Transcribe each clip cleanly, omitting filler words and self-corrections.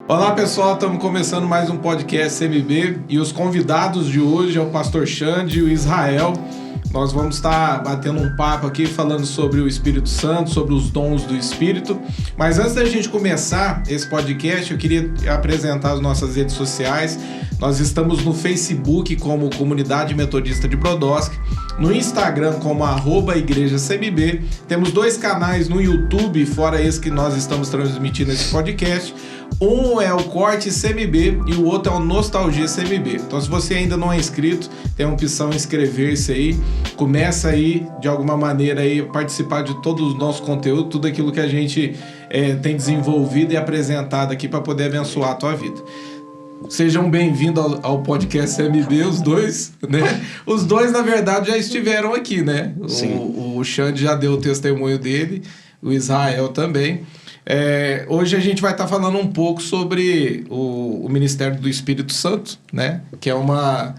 Olá pessoal, estamos começando mais um podcast CMB e os convidados de hoje é o Pastor Xande e o Israel. Nós vamos estar batendo um papo aqui falando sobre o Espírito Santo, sobre os dons do Espírito. Mas antes da gente começar esse podcast, eu queria apresentar as nossas redes sociais. Nós estamos no Facebook como Comunidade Metodista de Brodowski, no Instagram como @IgrejaCMB. Temos 2 canais no YouTube, fora esse que nós estamos transmitindo esse podcast. Um é o Corte CMB e o outro é o Nostalgia CMB. Então, se você ainda não é inscrito, tem a opção inscrever-se aí. Começa aí, de alguma maneira, aí, participar de todo o nosso conteúdo, tudo aquilo que a gente tem desenvolvido e apresentado aqui para poder abençoar a tua vida. Sejam bem-vindos ao podcast CMB, os dois, né? Os dois, na verdade, já estiveram aqui, né? O Xande já deu o testemunho dele, o Israel também. Hoje a gente vai estar falando um pouco sobre o Ministério do Espírito Santo, né? Que é uma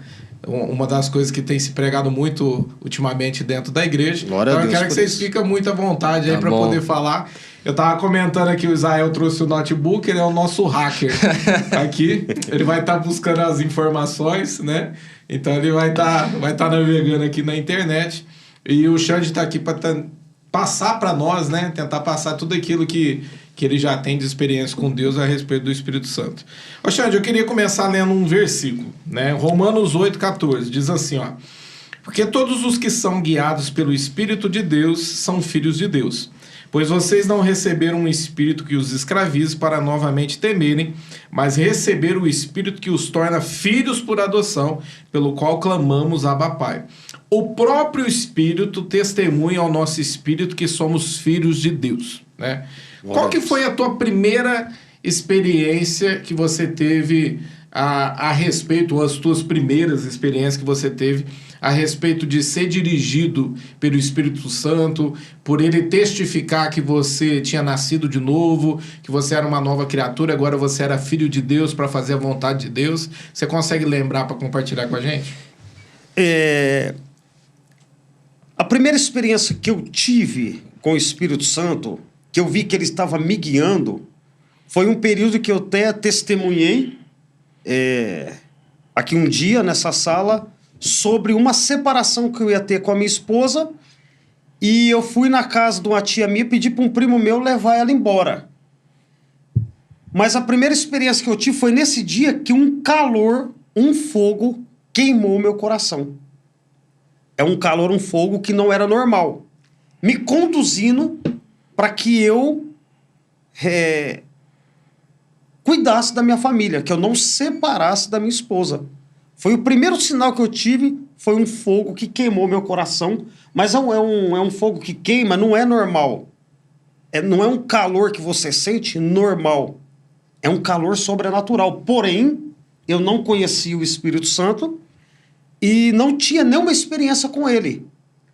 das coisas que tem se pregado muito ultimamente dentro da igreja. Glória então a eu Deus quero que vocês fiquem muito à vontade aí para poder falar. Eu tava comentando aqui, o Israel trouxe o notebook, ele é o nosso hacker aqui. Ele vai estar buscando as informações, né? Então ele vai estar navegando aqui na internet. E o Xande está aqui para passar para nós, né? Tentar passar tudo aquilo que ele já tem de experiência com Deus a respeito do Espírito Santo. Ô Xande, eu queria começar lendo um versículo, né? Romanos 8,14, diz assim, ó: porque todos os que são guiados pelo Espírito de Deus são filhos de Deus. Pois vocês não receberam um espírito que os escravize para novamente temerem, mas receberam o espírito que os torna filhos por adoção, pelo qual clamamos Abba Pai. O próprio Espírito testemunha ao nosso espírito que somos filhos de Deus, né? Qual que foi a tua primeira experiência que você teve a respeito, ou as tuas primeiras experiências que você teve a respeito de ser dirigido pelo Espírito Santo, por ele testificar que você tinha nascido de novo, que você era uma nova criatura, agora você era filho de Deus para fazer a vontade de Deus? Você consegue lembrar para compartilhar com a gente? A primeira experiência que eu tive com o Espírito Santo, que eu vi que ele estava me guiando, foi um período que eu até testemunhei aqui um dia, nessa sala, sobre uma separação que eu ia ter com a minha esposa, e eu fui na casa de uma tia minha pedir para um primo meu levar ela embora. Mas a primeira experiência que eu tive foi nesse dia que um calor, um fogo, queimou meu coração. É um calor, um fogo que não era normal, me conduzindo para que eu cuidasse da minha família, que eu não separasse da minha esposa. Foi o primeiro sinal que eu tive, foi um fogo que queimou meu coração, mas é um fogo que queima, não é normal. Não é um calor que você sente normal. É um calor sobrenatural. Porém, eu não conhecia o Espírito Santo e não tinha nenhuma experiência com ele.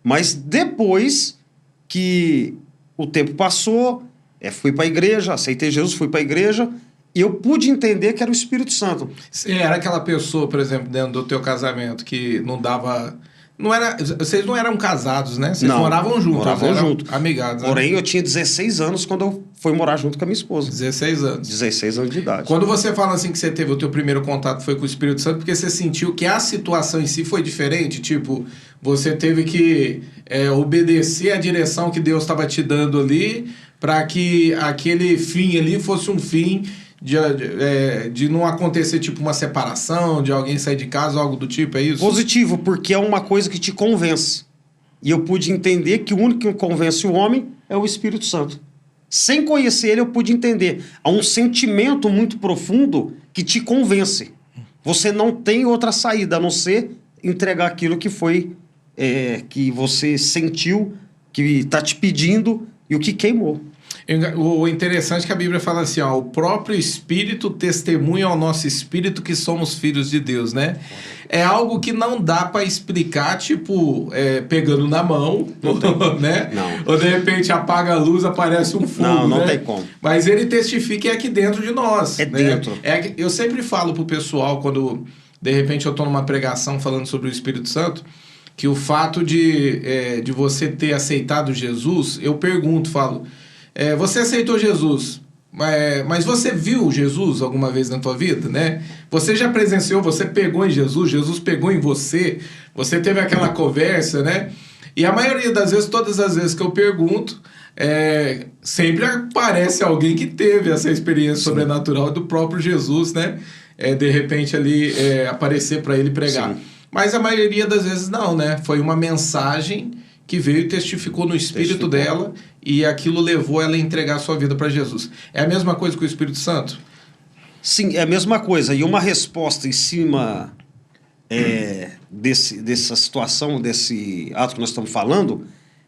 Mas depois que o tempo passou, fui para a igreja, aceitei Jesus, fui para a igreja, e eu pude entender que era o Espírito Santo. Você era aquela pessoa, por exemplo, dentro do teu casamento, que não dava... Vocês não eram casados, né? Vocês moravam juntos. Moravam juntos. Amigados. Porém, né? eu tinha 16 anos quando eu fui morar junto com a minha esposa. 16 anos. 16 anos de idade. Quando você fala assim que você teve o teu primeiro contato foi com o Espírito Santo, porque você sentiu que a situação em si foi diferente? Tipo, você teve que obedecer a direção que Deus estava te dando ali para que aquele fim ali fosse um fim de não acontecer tipo uma separação, de alguém sair de casa, algo do tipo, é isso? Positivo, porque é uma coisa que te convence. E eu pude entender que o único que convence o homem é o Espírito Santo. Sem conhecer ele, eu pude entender. Há um sentimento muito profundo que te convence. Você não tem outra saída, a não ser entregar aquilo que foi, que você sentiu, que está te pedindo e o que queimou. O interessante é que a Bíblia fala assim, ó, o próprio Espírito testemunha ao nosso espírito que somos filhos de Deus, né? É algo que não dá para explicar, tipo, pegando na mão, né? Não. Ou de repente apaga a luz, aparece um fogo, não né? tem como. Mas ele testifica aqui dentro de nós. É né? dentro. Eu sempre falo pro pessoal, quando de repente eu tô numa pregação falando sobre o Espírito Santo, que o fato de você ter aceitado Jesus, eu pergunto, falo... você aceitou Jesus, Mas você viu Jesus alguma vez na tua vida, né? Você já presenciou, você pegou em Jesus, Jesus pegou em você, você teve aquela conversa, né? E a maioria das vezes, todas as vezes que eu pergunto, sempre aparece alguém que teve essa experiência sobrenatural do próprio Jesus, né? De repente ali aparecer para ele pregar. Sim. Mas a maioria das vezes não, né? Foi uma mensagem que veio e testificou no espírito dela e aquilo levou ela a entregar a sua vida para Jesus. É a mesma coisa com o Espírito Santo? Sim, é a mesma coisa. E uma resposta em cima dessa situação, desse ato que nós estamos falando,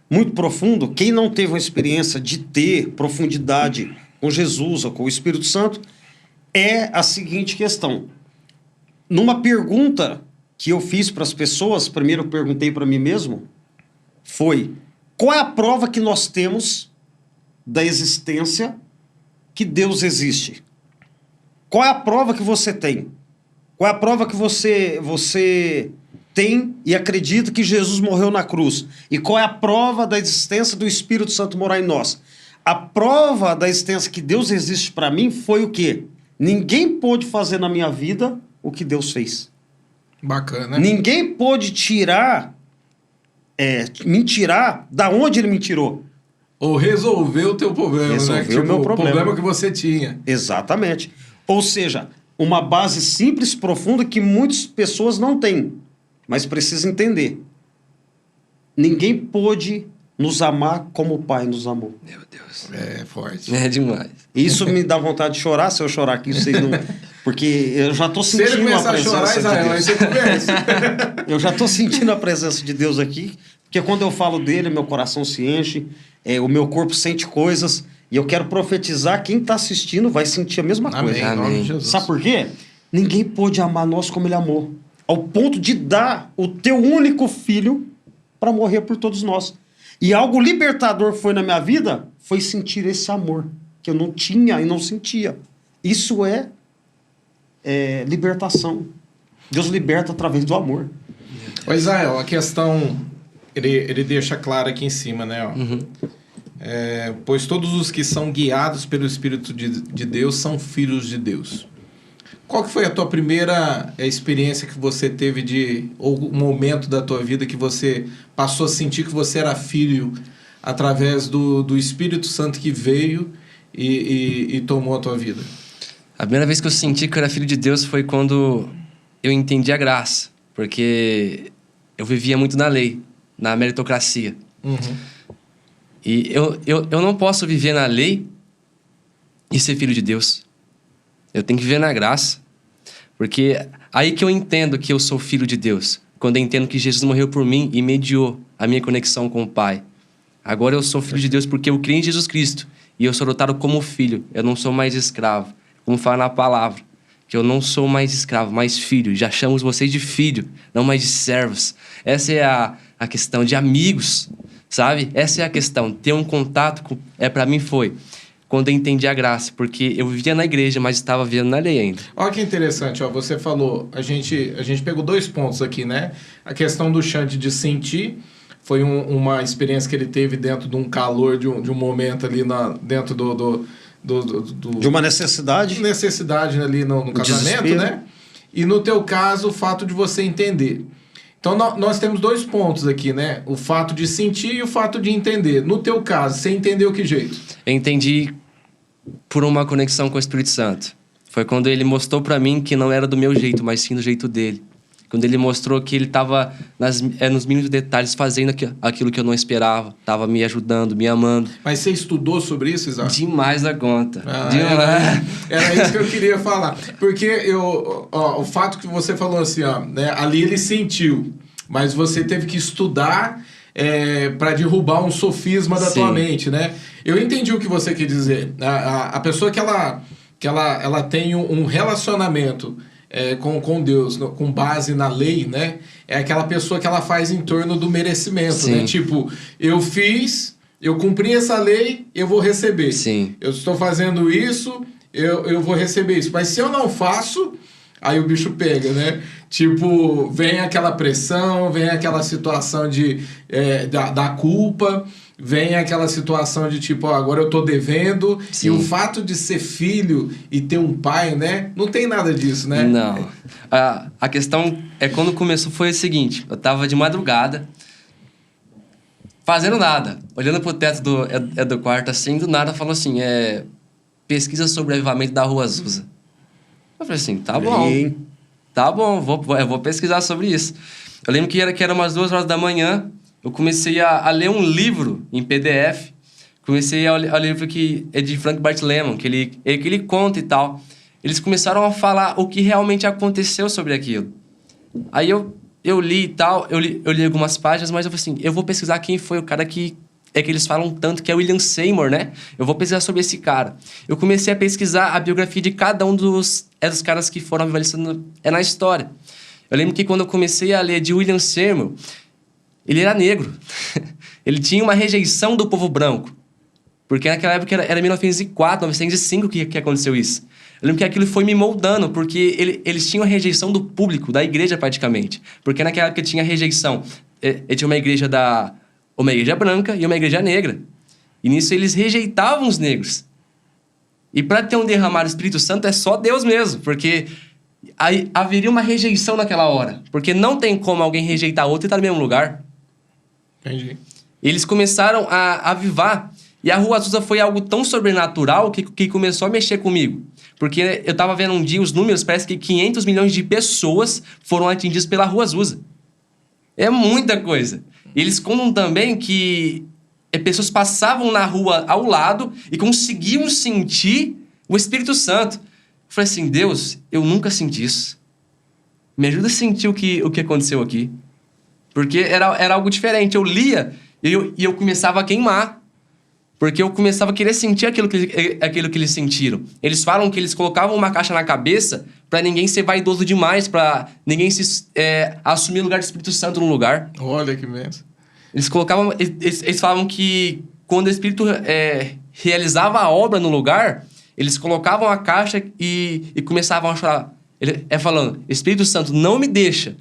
muito profundo. Quem não teve uma experiência de ter profundidade com Jesus ou com o Espírito Santo, é a seguinte questão. Numa pergunta que eu fiz para as pessoas, primeiro eu perguntei para mim mesmo, foi: qual é a prova que nós temos da existência que Deus existe? Qual é a prova que você tem? Qual é a prova que você tem e acredita que Jesus morreu na cruz? E qual é a prova da existência do Espírito Santo morar em nós? A prova da existência que Deus existe para mim foi o quê? Ninguém pôde fazer na minha vida o que Deus fez. Bacana. Ninguém pôde me tirar da onde ele me tirou. Ou resolver o teu problema, né? O meu problema. O problema que você tinha. Exatamente. Ou seja, uma base simples, profunda, que muitas pessoas não têm, mas precisam entender. Ninguém pôde nos amar como o Pai nos amou. Meu Deus. É forte. É demais. Isso me dá vontade de chorar, se eu chorar aqui, vocês não... Porque eu já estou sentindo a presença de Deus. Aí você conversa. Eu já estou sentindo a presença de Deus aqui, porque quando eu falo dele, meu coração se enche, o meu corpo sente coisas, e eu quero profetizar, quem está assistindo vai sentir a mesma coisa. Amém. Sabe por quê? Ninguém pôde amar nós como ele amou, ao ponto de dar o teu único filho para morrer por todos nós. E algo libertador foi na minha vida, foi sentir esse amor, que eu não tinha e não sentia. Isso é libertação. Deus liberta através do amor. Ô Israel, a questão, ele deixa claro aqui em cima, né? Ó. Uhum. Pois todos os que são guiados pelo Espírito de Deus são filhos de Deus. Qual que foi a tua primeira experiência que você teve ou o momento da tua vida que você passou a sentir que você era filho através do Espírito Santo que veio e tomou a tua vida? A primeira vez que eu senti que eu era filho de Deus foi quando eu entendi a graça. Porque eu vivia muito na lei, na meritocracia. Uhum. E eu não posso viver na lei e ser filho de Deus. Eu tenho que viver na graça. Porque aí que eu entendo que eu sou filho de Deus. Quando eu entendo que Jesus morreu por mim e mediou a minha conexão com o Pai. Agora eu sou filho de Deus porque eu criei em Jesus Cristo. E eu sou adotado como filho. Eu não sou mais escravo. Como fala na palavra. Que eu não sou mais escravo, mais filho. Já chamamos vocês de filho, não mais de servos. Essa é a questão de amigos, sabe? Essa é a questão. Ter um contato com... para mim foi quando eu entendi a graça. Porque eu vivia na igreja, mas estava vivendo na lei ainda. Olha que interessante, ó. Você falou... A gente pegou 2 pontos aqui, né? A questão do Xande de sentir. Foi uma experiência que ele teve dentro de um calor, de um momento ali dentro de uma necessidade. Necessidade ali no casamento, desespero. né? E no teu caso, o fato de você entender. Então, nós temos 2 pontos aqui, né? O fato de sentir e o fato de entender. No teu caso, você entendeu que jeito? Eu entendi por uma conexão com o Espírito Santo. Foi quando ele mostrou pra mim que não era do meu jeito, mas sim do jeito dele. Quando ele mostrou que ele estava nos mínimos detalhes fazendo aquilo que eu não esperava. Estava me ajudando, me amando. Mas você estudou sobre isso, Isaac? Demais da conta. Era isso que eu queria falar. Porque o fato que você falou assim, ó, né, ali ele sentiu, mas você teve que estudar para derrubar um sofisma da tua mente, né? Eu entendi o que você quer dizer. A pessoa que ela tem um relacionamento... com Deus, com base na lei, né? É aquela pessoa que ela faz em torno do merecimento, né? Tipo, eu cumpri essa lei, eu vou receber. Sim. Eu estou fazendo isso, eu vou receber isso. Mas se eu não faço, aí o bicho pega, né? Tipo, vem aquela pressão, vem aquela situação da culpa. vem aquela situação de tipo, ó, agora eu tô devendo, Sim. e o fato de ser filho e ter um pai, né? Não tem nada disso, né? Não. A questão é quando começou foi o seguinte, eu tava de madrugada, fazendo nada, olhando pro teto do quarto assim, do nada falou assim, pesquisa sobre o avivamento da Rua Azusa. Eu falei assim, tá bom. Tá bom, eu vou pesquisar sobre isso. Eu lembro que era umas 2 horas da manhã, eu comecei a ler um livro em PDF. Comecei a ler o livro que é de Frank Bartlett, que ele conta e tal. Eles começaram a falar o que realmente aconteceu sobre aquilo. Aí eu li e tal, eu li algumas páginas, mas eu falei assim, eu vou pesquisar quem foi o cara que eles falam tanto, que é William Seymour, né? Eu vou pesquisar sobre esse cara. Eu comecei a pesquisar a biografia de cada um dos caras que foram avivalistas na história. Eu lembro que quando eu comecei a ler de William Seymour, ele era negro. Ele tinha uma rejeição do povo branco. Porque naquela época era 1904, 1905 que aconteceu isso. Eu lembro que aquilo foi me moldando, porque eles tinham a rejeição do público, da igreja praticamente. Porque naquela época tinha rejeição. Tinha uma igreja branca e uma igreja negra. E nisso eles rejeitavam os negros. E para ter um derramar do Espírito Santo é só Deus mesmo, porque aí haveria uma rejeição naquela hora. Porque não tem como alguém rejeitar outro e estar no mesmo lugar. Entendi. Eles começaram a avivar. E a Rua Azusa foi algo tão sobrenatural que começou a mexer comigo. Porque eu tava vendo um dia os números, parece que 500 milhões de pessoas foram atingidas pela Rua Azusa. É muita coisa. Eles contam também que pessoas passavam na rua ao lado e conseguiam sentir o Espírito Santo. Eu falei assim, Deus, eu nunca senti isso. Me ajuda a sentir o que aconteceu aqui. Porque era algo diferente. Eu lia e eu começava a queimar. Porque eu começava a querer sentir aquilo que eles sentiram. Eles falam que eles colocavam uma caixa na cabeça para ninguém ser vaidoso demais, para ninguém assumir o lugar do Espírito Santo no lugar. Olha que mesmo. Eles falavam que quando o Espírito realizava a obra no lugar, eles colocavam a caixa e começavam a chorar. Ele falando, Espírito Santo, não me deixa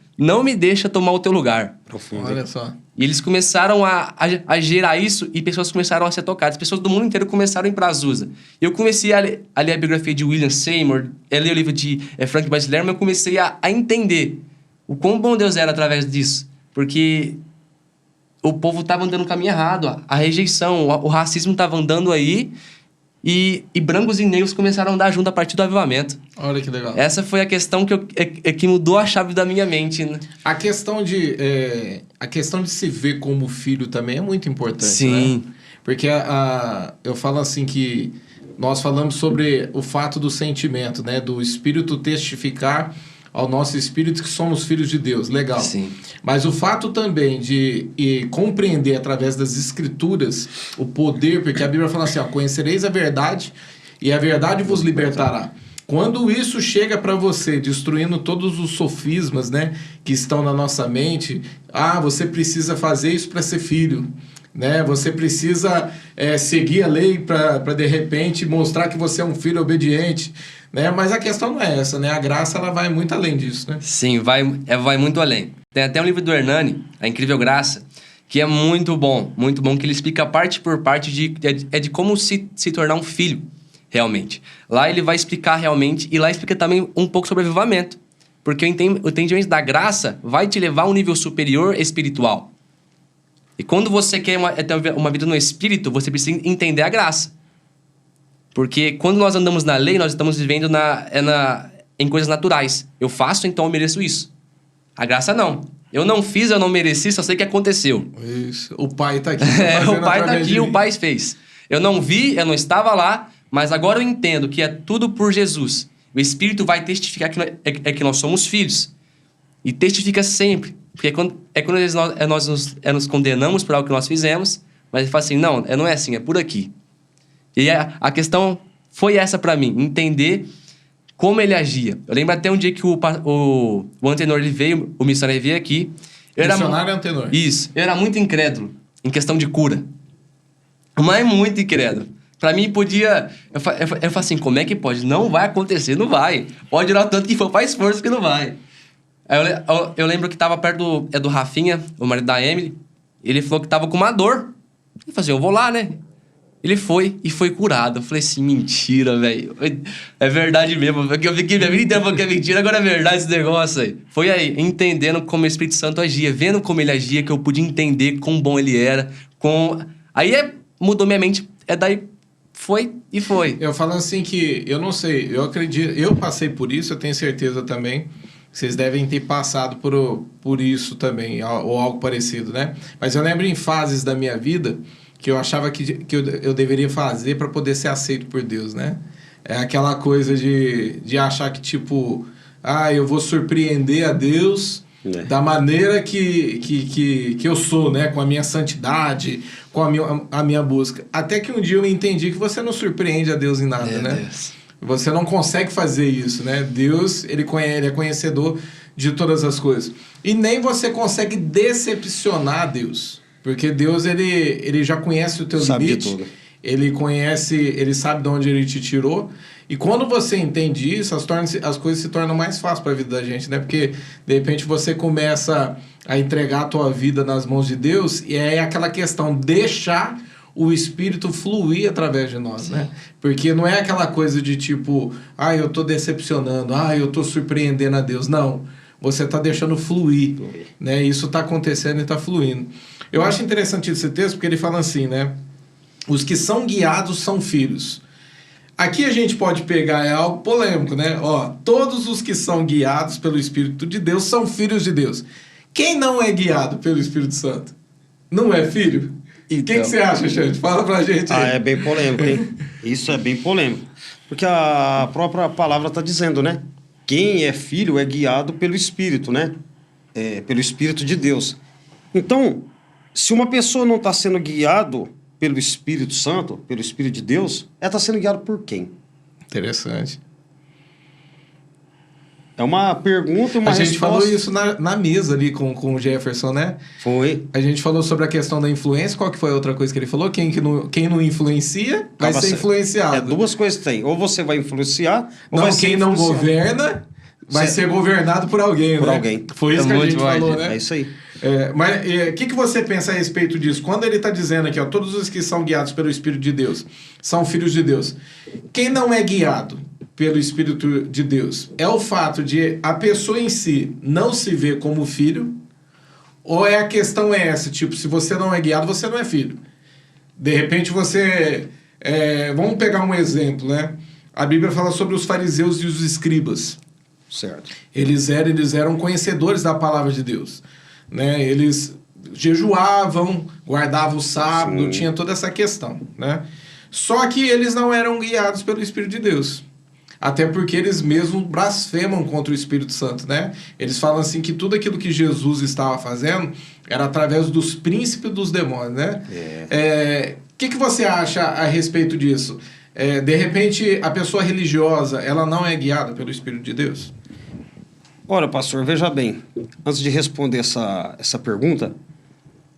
tomar o teu lugar. Profundo. Olha só. E eles começaram a gerar isso e pessoas começaram a ser tocadas. Pessoas do mundo inteiro começaram a ir para Azusa. Eu comecei a ler a biografia de William Seymour, a ler o livro de Frank Bartlett, mas eu comecei a entender o quão bom Deus era através disso. Porque o povo estava andando no caminho errado, a rejeição, o racismo estava andando aí e brancos e negros começaram a andar junto a partir do avivamento. Olha que legal. Essa foi a questão que mudou a chave da minha mente, né? A questão de se ver como filho também é muito importante, Sim. né? Porque eu falo assim que nós falamos sobre o fato do sentimento, né? Do Espírito testificar ao nosso espírito que somos filhos de Deus. Legal. Sim. Mas o fato também de compreender através das Escrituras o poder, porque a Bíblia fala assim, ó, conhecereis a verdade e a verdade vos libertará. Quando isso chega para você, destruindo todos os sofismas, né, que estão na nossa mente, você precisa fazer isso para ser filho, né? Você precisa seguir a lei para de repente mostrar que você é um filho obediente, né? Mas a questão não é essa, né? A graça ela vai muito além disso, né? Sim, vai muito além. Tem até um livro do Hernani, A Incrível Graça, que é muito bom, que ele explica parte por parte de como se tornar um filho, realmente. Lá ele vai explicar realmente, e lá explica também um pouco sobre avivamento. Porque o entendimento da graça vai te levar a um nível superior espiritual. E quando você quer ter uma vida no Espírito, você precisa entender a graça. Porque quando nós andamos na lei, nós estamos vivendo em coisas naturais. Eu faço, então eu mereço isso. A graça não. Eu não fiz, eu não mereci, só sei que aconteceu. Isso. O pai tá aqui. O pai tá aqui, o pai fez. Eu não vi, eu não estava lá, mas agora eu entendo que é tudo por Jesus. O Espírito vai testificar que nós somos filhos. E testifica sempre. Porque quando nós nos condenamos por algo que nós fizemos, mas ele fala assim, não é assim, é por aqui. E a questão foi essa para mim, entender como ele agia. Eu lembro até um dia que o Antenor ele veio, o missionário veio aqui. Missionário Antenor. Isso. Eu era muito incrédulo em questão de cura. Mas muito incrédulo. Pra mim podia... Eu falo assim, como é que pode? Não vai acontecer, não vai. Pode orar tanto que for, faz esforço que não vai. Aí eu lembro que tava perto do Rafinha, o marido da Emily. Ele falou que tava com uma dor Ele falou assim, eu vou lá, né? Ele foi e foi curado. Eu falei assim, mentira, velho. É verdade mesmo. Porque eu fiquei minha vida inteira falando que é mentira, agora é verdade esse negócio aí. Foi aí, entendendo como o Espírito Santo agia, vendo como ele agia, que eu pude entender quão bom ele era. Aí mudou minha mente. Daí foi e foi. Eu falo assim que, eu não sei, eu acredito, eu passei por isso, eu tenho certeza também. Vocês devem ter passado por isso também, ou algo parecido, né? Mas eu lembro em fases da minha vida que eu achava que eu deveria fazer para poder ser aceito por Deus, né? É aquela coisa de achar que, tipo, eu vou surpreender a Deus da maneira que eu sou, né? Com a minha santidade, com a minha busca. Até que um dia eu entendi que você não surpreende a Deus em nada, né? Deus. Você não consegue fazer isso, né? Deus, ele é conhecedor de todas as coisas. E nem você consegue decepcionar Deus. Porque Deus, ele já conhece o teu limite. Tudo. Ele sabe de onde ele te tirou. E quando você entende isso, as coisas se tornam mais fáceis para a vida da gente, né? Porque, de repente, você começa a entregar a tua vida nas mãos de Deus e é aquela questão, deixar o Espírito fluir através de nós, né? Porque não é aquela coisa de tipo, eu tô decepcionando, eu tô surpreendendo a Deus. Não, você tá deixando fluir, né? Isso tá acontecendo e tá fluindo. Eu acho interessante esse texto porque ele fala assim, né? Os que são guiados são filhos. Aqui a gente pode pegar, é algo polêmico, né? Todos os que são guiados pelo Espírito de Deus são filhos de Deus. Quem não é guiado pelo Espírito Santo? Não é filho? Então, o que você acha, Xande? Fala pra gente aí. É bem polêmico, hein? Isso é bem polêmico. Porque a própria palavra está dizendo, né? Quem é filho é guiado pelo Espírito, né? Pelo Espírito de Deus. Então, se uma pessoa não está sendo guiado pelo Espírito Santo, pelo Espírito de Deus, ela está sendo guiada por quem? Interessante. É uma pergunta e uma resposta. A gente falou isso na mesa ali com o Jefferson, né? Foi. A gente falou sobre a questão da influência. Qual que foi a outra coisa que ele falou? Quem não influencia vai ser influenciado. Duas coisas tem. Ou você vai influenciar, ou vai ser quem não governa vai ser governado por alguém, por alguém. Foi isso que a gente falou, né? É isso aí. Mas o que você pensa a respeito disso? Quando ele está dizendo aqui, todos os que são guiados pelo Espírito de Deus são filhos de Deus. Quem não é guiado pelo Espírito de Deus é o fato de a pessoa em si não se ver como filho, ou a questão é essa, tipo, se você não é guiado, você não é filho. De repente você... vamos pegar um exemplo, né? A Bíblia fala sobre os fariseus e os escribas. Certo. Eles eram conhecedores da palavra de Deus, né? Eles jejuavam, guardavam o sábado, Sim. Tinha toda essa questão, né? Só que eles não eram guiados pelo Espírito de Deus. Até porque eles mesmos blasfemam contra o Espírito Santo, né? Eles falam assim que tudo aquilo que Jesus estava fazendo era através dos príncipes dos demônios, né? O que você acha a respeito disso? De repente, a pessoa religiosa, ela não é guiada pelo Espírito de Deus? Olha, pastor, veja bem. Antes de responder essa pergunta,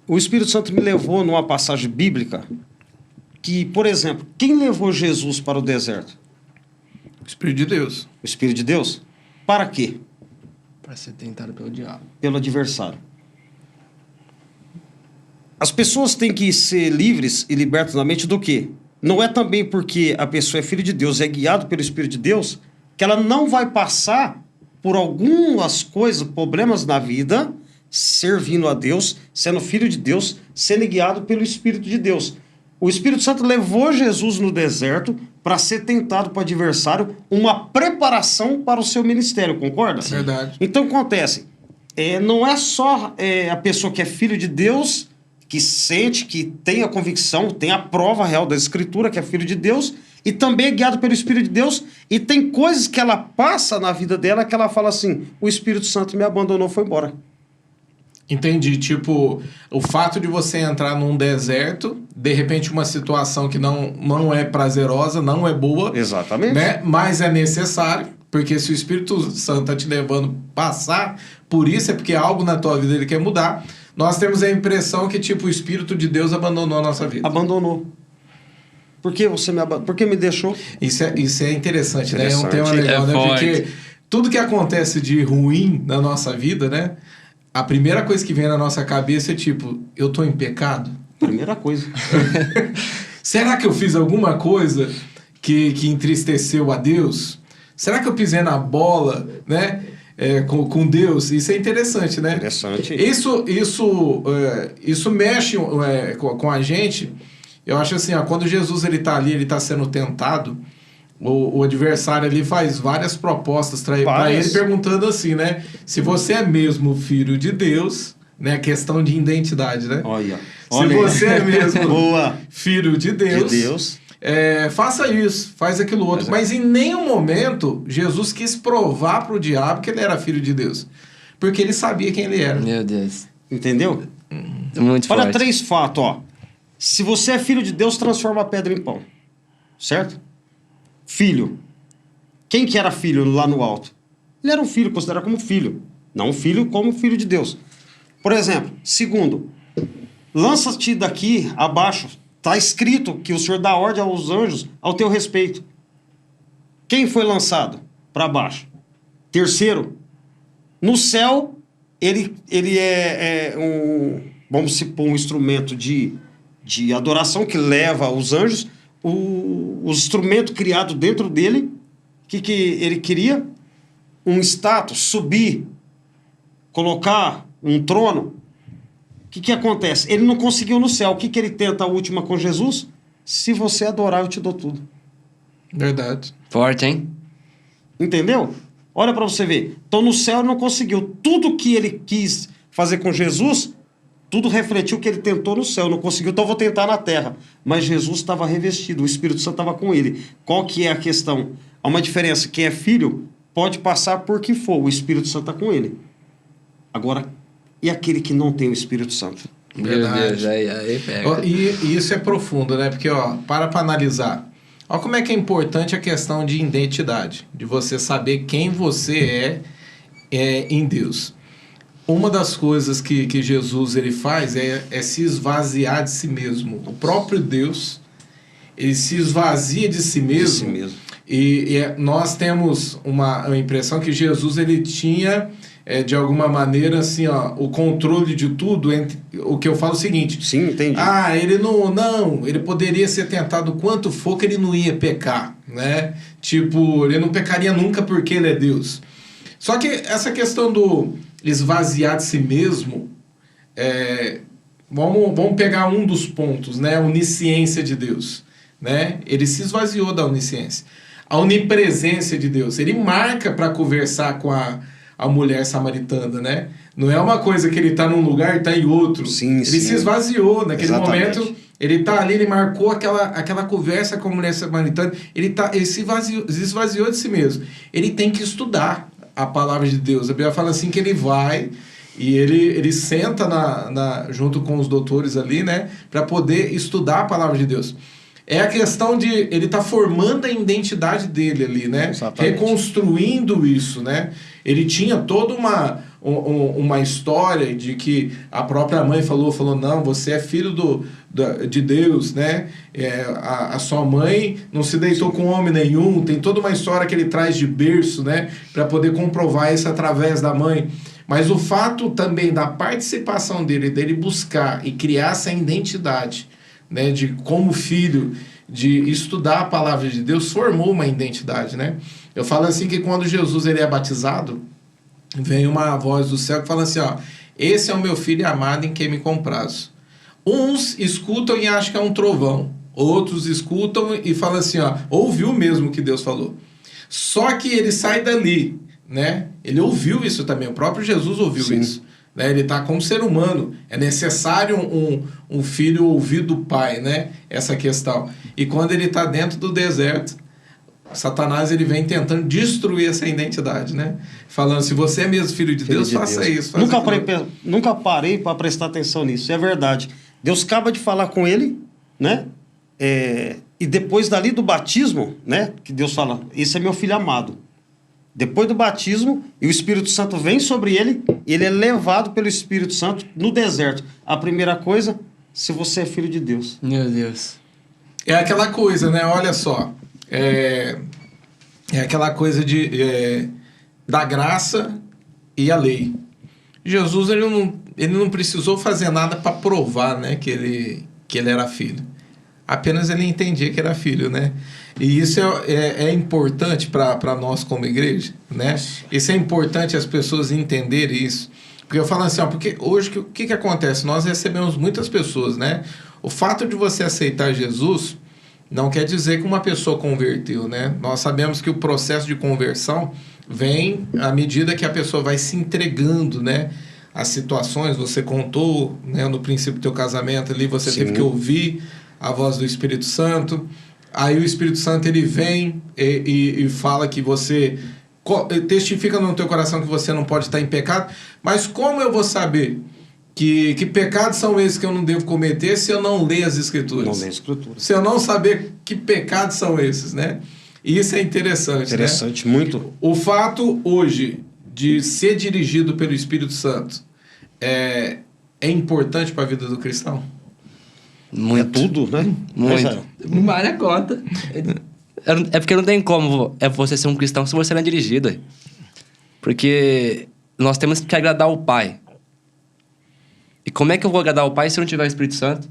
o Espírito Santo me levou numa passagem bíblica que, por exemplo, quem levou Jesus para o deserto? O Espírito de Deus. O Espírito de Deus? Para quê? Para ser tentado pelo diabo. Pelo adversário. As pessoas têm que ser livres e libertas na mente do quê? Não é também porque a pessoa é filho de Deus, é guiado pelo Espírito de Deus, que ela não vai passar por algumas coisas, problemas na vida, servindo a Deus, sendo filho de Deus, sendo guiado pelo Espírito de Deus. O Espírito Santo levou Jesus no deserto para ser tentado para o adversário, uma preparação para o seu ministério, concorda? Verdade. Então, acontece, não é só a pessoa que é filho de Deus, que sente, que tem a convicção, tem a prova real da Escritura, que é filho de Deus, e também é guiado pelo Espírito de Deus, e tem coisas que ela passa na vida dela que ela fala assim, o Espírito Santo me abandonou, foi embora. Entendi, tipo, o fato de você entrar num deserto, de repente uma situação que não é prazerosa, não é boa. Exatamente. Né? Mas é necessário, porque se o Espírito Santo está te levando a passar por isso, é porque algo na tua vida ele quer mudar. Nós temos a impressão que, tipo, o Espírito de Deus abandonou a nossa vida. Abandonou. Por que você por que me deixou? Isso é interessante, né? É um tema legal, né? Porque tudo que acontece de ruim na nossa vida, né? A primeira coisa que vem na nossa cabeça é tipo, eu tô em pecado? Primeira coisa. Será que eu fiz alguma coisa que entristeceu a Deus? Será que eu pisei na bola, né? Com Deus? Isso é interessante, né? Interessante. Isso mexe com a gente. Eu acho assim, ó, quando Jesus ele tá ali, ele tá sendo tentado, o adversário ali faz várias propostas para ele, perguntando assim, né? Se você é mesmo filho de Deus, né? Questão de identidade, né? Olha. Se você é mesmo filho de Deus, faça isso, faz aquilo outro. Mas em nenhum momento Jesus quis provar para o diabo que ele era filho de Deus. Porque ele sabia quem ele era. Meu Deus. Entendeu? Muito forte. Olha 3 fatos, ó. Se você é filho de Deus, transforma a pedra em pão. Certo? Filho. Quem que era filho lá no alto? Ele era um filho, considerado como filho. Não um filho como filho de Deus. Por exemplo, segundo, lança-te daqui abaixo. Está escrito que o Senhor dá ordem aos anjos ao teu respeito. Quem foi lançado para baixo? Terceiro, no céu, ele é vamos supor, um instrumento de adoração que leva os anjos. O instrumento criado dentro dele, que ele queria? Um status, subir, colocar um trono. O que acontece? Ele não conseguiu no céu. O que ele tenta a última com Jesus? Se você adorar, eu te dou tudo. Verdade. Forte, hein? Entendeu? Olha para você ver. Então no céu ele não conseguiu. Tudo que ele quis fazer com Jesus, tudo refletiu o que ele tentou no céu. Não conseguiu, então eu vou tentar na terra. Mas Jesus estava revestido, o Espírito Santo estava com ele. Qual que é a questão? Há uma diferença. Quem é filho pode passar por que for. O Espírito Santo está com ele. Agora, e aquele que não tem o Espírito Santo? Verdade. Meu Deus, aí pega. E isso é profundo, né? Porque, para analisar. Olha como é que é importante a questão de identidade. De você saber quem você é em Deus. Uma das coisas que Jesus ele faz é se esvaziar de si mesmo. O próprio Deus, ele se esvazia de si mesmo. De si mesmo. E nós temos uma impressão que Jesus ele tinha... de alguma maneira, assim, o controle de tudo, o que eu falo é o seguinte... Sim, entendi. Ele ele poderia ser tentado quanto for que ele não ia pecar, né? Tipo, ele não pecaria nunca porque ele é Deus. Só que essa questão do esvaziar de si mesmo, vamos pegar um dos pontos, né? A onisciência de Deus, né? Ele se esvaziou da onisciência. A onipresença de Deus, ele marca para conversar com a mulher samaritana, né? Não é uma coisa que ele está num lugar e está em outro. Sim, ele se esvaziou. Naquele Exatamente. momento, ele está ali, ele marcou aquela conversa com a mulher samaritana. Ele se esvaziou de si mesmo. Ele tem que estudar a palavra de Deus. A Bíblia fala assim que ele vai e ele senta junto com os doutores ali, né? Para poder estudar a palavra de Deus. É a questão de ele tá formando a identidade dele ali, né? Exatamente. Reconstruindo isso, né? Ele tinha toda uma história de que a própria mãe falou, não, você é filho de Deus, né? A sua mãe não se deitou com homem nenhum, tem toda uma história que ele traz de berço, né? Para poder comprovar isso através da mãe. Mas o fato também da participação dele buscar e criar essa identidade, né, de como filho, de estudar a palavra de Deus, formou uma identidade, né? Eu falo assim que quando Jesus ele é batizado, vem uma voz do céu que fala assim, esse é o meu filho amado em quem me comprazo. Uns escutam e acham que é um trovão, outros escutam e falam assim, ouviu mesmo o que Deus falou. Só que ele sai dali, né? Ele ouviu isso também, o próprio Jesus ouviu Sim. isso. Né? Ele está como ser humano. É necessário um filho ouvir do pai, né? Essa questão. E quando ele está dentro do deserto, Satanás ele vem tentando destruir essa identidade, né? Falando, se você é mesmo filho de Deus, faça isso. Nunca parei para prestar atenção nisso. É verdade. Deus acaba de falar com ele, né? E depois dali do batismo, né? Que Deus fala, esse é meu filho amado. Depois do batismo, e o Espírito Santo vem sobre ele, ele é levado pelo Espírito Santo no deserto. A primeira coisa, se você é filho de Deus. Meu Deus. É aquela coisa, né? Olha só. É aquela coisa da graça e a lei. Jesus ele não precisou fazer nada para provar, né? Que que ele era filho. Apenas ele entendia que era filho, né? E isso é importante para nós como igreja, né? Isso é importante as pessoas entenderem isso. Porque eu falo assim, ó, porque hoje o que acontece? Nós recebemos muitas pessoas, né? O fato de você aceitar Jesus não quer dizer que uma pessoa converteu, né? Nós sabemos que o processo de conversão vem à medida que a pessoa vai se entregando, né? As situações, você contou, né, no princípio do teu casamento ali, você teve que ouvir a voz do Espírito Santo. Aí o Espírito Santo, ele vem e fala que você... testifica no teu coração que você não pode estar em pecado. Mas como eu vou saber que pecados são esses que eu não devo cometer se eu não ler as Escrituras? Não ler as Escrituras. Se eu não saber que pecados são esses, né? E isso é interessante, Interessante, né? muito. O fato hoje de ser dirigido pelo Espírito Santo é importante para a vida do cristão? Muito. É tudo, né? Muito. Não vale a conta. É porque não tem como você ser um cristão se você não é dirigido. Porque nós temos que agradar o Pai. E como é que eu vou agradar o Pai se eu não tiver o Espírito Santo?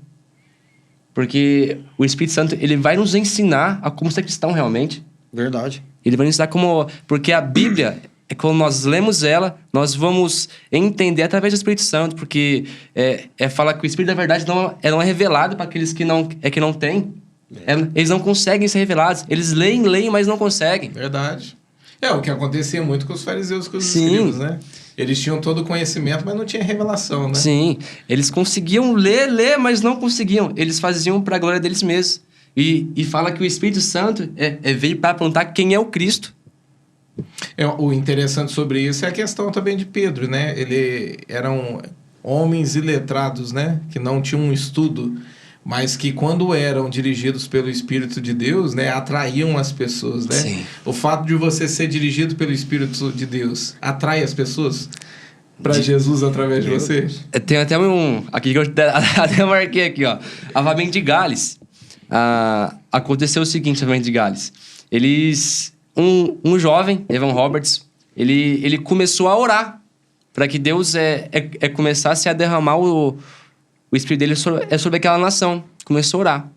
Porque o Espírito Santo, ele vai nos ensinar a como ser cristão realmente. Verdade. Ele vai nos ensinar como... Porque a Bíblia, quando nós lemos ela, nós vamos entender através do Espírito Santo. Porque fala que o Espírito da verdade não é revelado para aqueles que não têm. Eles não conseguem ser revelados. Eles leem, mas não conseguem. Verdade. É o que acontecia muito com os fariseus, com os escribas, né? Eles tinham todo o conhecimento, mas não tinha revelação, né? Sim. Eles conseguiam ler, mas não conseguiam. Eles faziam para a glória deles mesmos. E fala que o Espírito Santo veio para apontar quem é o Cristo. O interessante sobre isso é a questão também de Pedro, né? Eram homens iletrados, né? Que não tinham um estudo, mas que quando eram dirigidos pelo Espírito de Deus, né, atraíam as pessoas, né? Sim. O fato de você ser dirigido pelo Espírito de Deus atrai as pessoas para Jesus através de você? Tem até aqui que eu até marquei aqui, ó. Avamento de Gales. Aconteceu o seguinte, Avamento de Gales. Um jovem, Evan Roberts, ele começou a orar para que Deus começasse a derramar o Espírito dele sobre aquela nação. Começou a orar.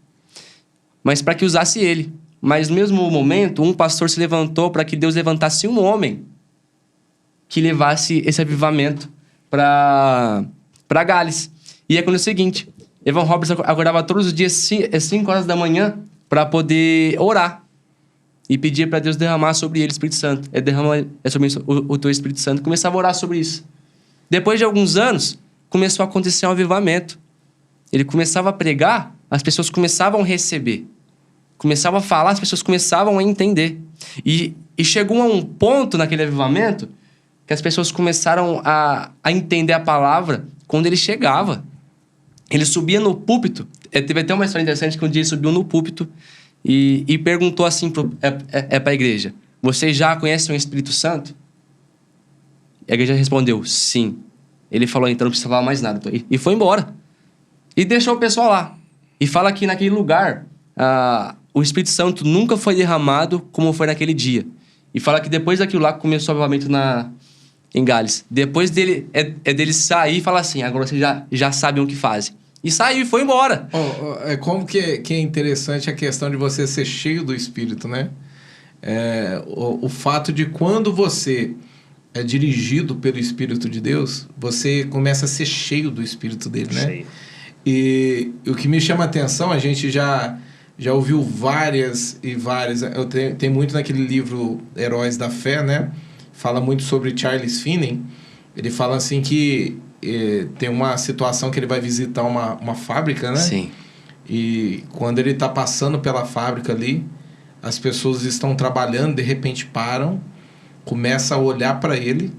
Mas para que usasse ele. Mas no mesmo momento, um pastor se levantou para que Deus levantasse um homem que levasse esse avivamento para Gales. E aconteceu o seguinte, Evan Roberts acordava todos os dias 5 horas da manhã para poder orar. E pedia para Deus derramar sobre ele o Espírito Santo. Derrama sobre o teu Espírito Santo. Começava a orar sobre isso. Depois de alguns anos, começou a acontecer um avivamento. Ele começava a pregar, as pessoas começavam a receber. Começava a falar, as pessoas começavam a entender. E chegou a um ponto naquele avivamento que as pessoas começaram a entender a palavra quando ele chegava. Ele subia no púlpito. Teve até uma história interessante que um dia ele subiu no púlpito e perguntou assim para a igreja: vocês já conhecem o Espírito Santo? E a igreja respondeu: sim. Ele falou: então não precisa falar mais nada. E foi embora. E deixou o pessoal lá. E fala que naquele lugar, o Espírito Santo nunca foi derramado como foi naquele dia. E fala que depois daquilo lá começou o avivamento em Gales. Depois dele sair e falar assim: agora vocês já sabem o que fazem. E saiu e foi embora. Como que é interessante a questão de você ser cheio do Espírito, né? O fato de quando você é dirigido pelo Espírito de Deus, você começa a ser cheio do Espírito dele, né? Cheio. E o que me chama a atenção, a gente já ouviu várias e várias... Tem muito naquele livro Heróis da Fé, né? Fala muito sobre Charles Finney. Ele fala assim que tem uma situação que ele vai visitar uma fábrica, né? Sim. E quando ele está passando pela fábrica ali, as pessoas estão trabalhando, de repente param, começam a olhar para ele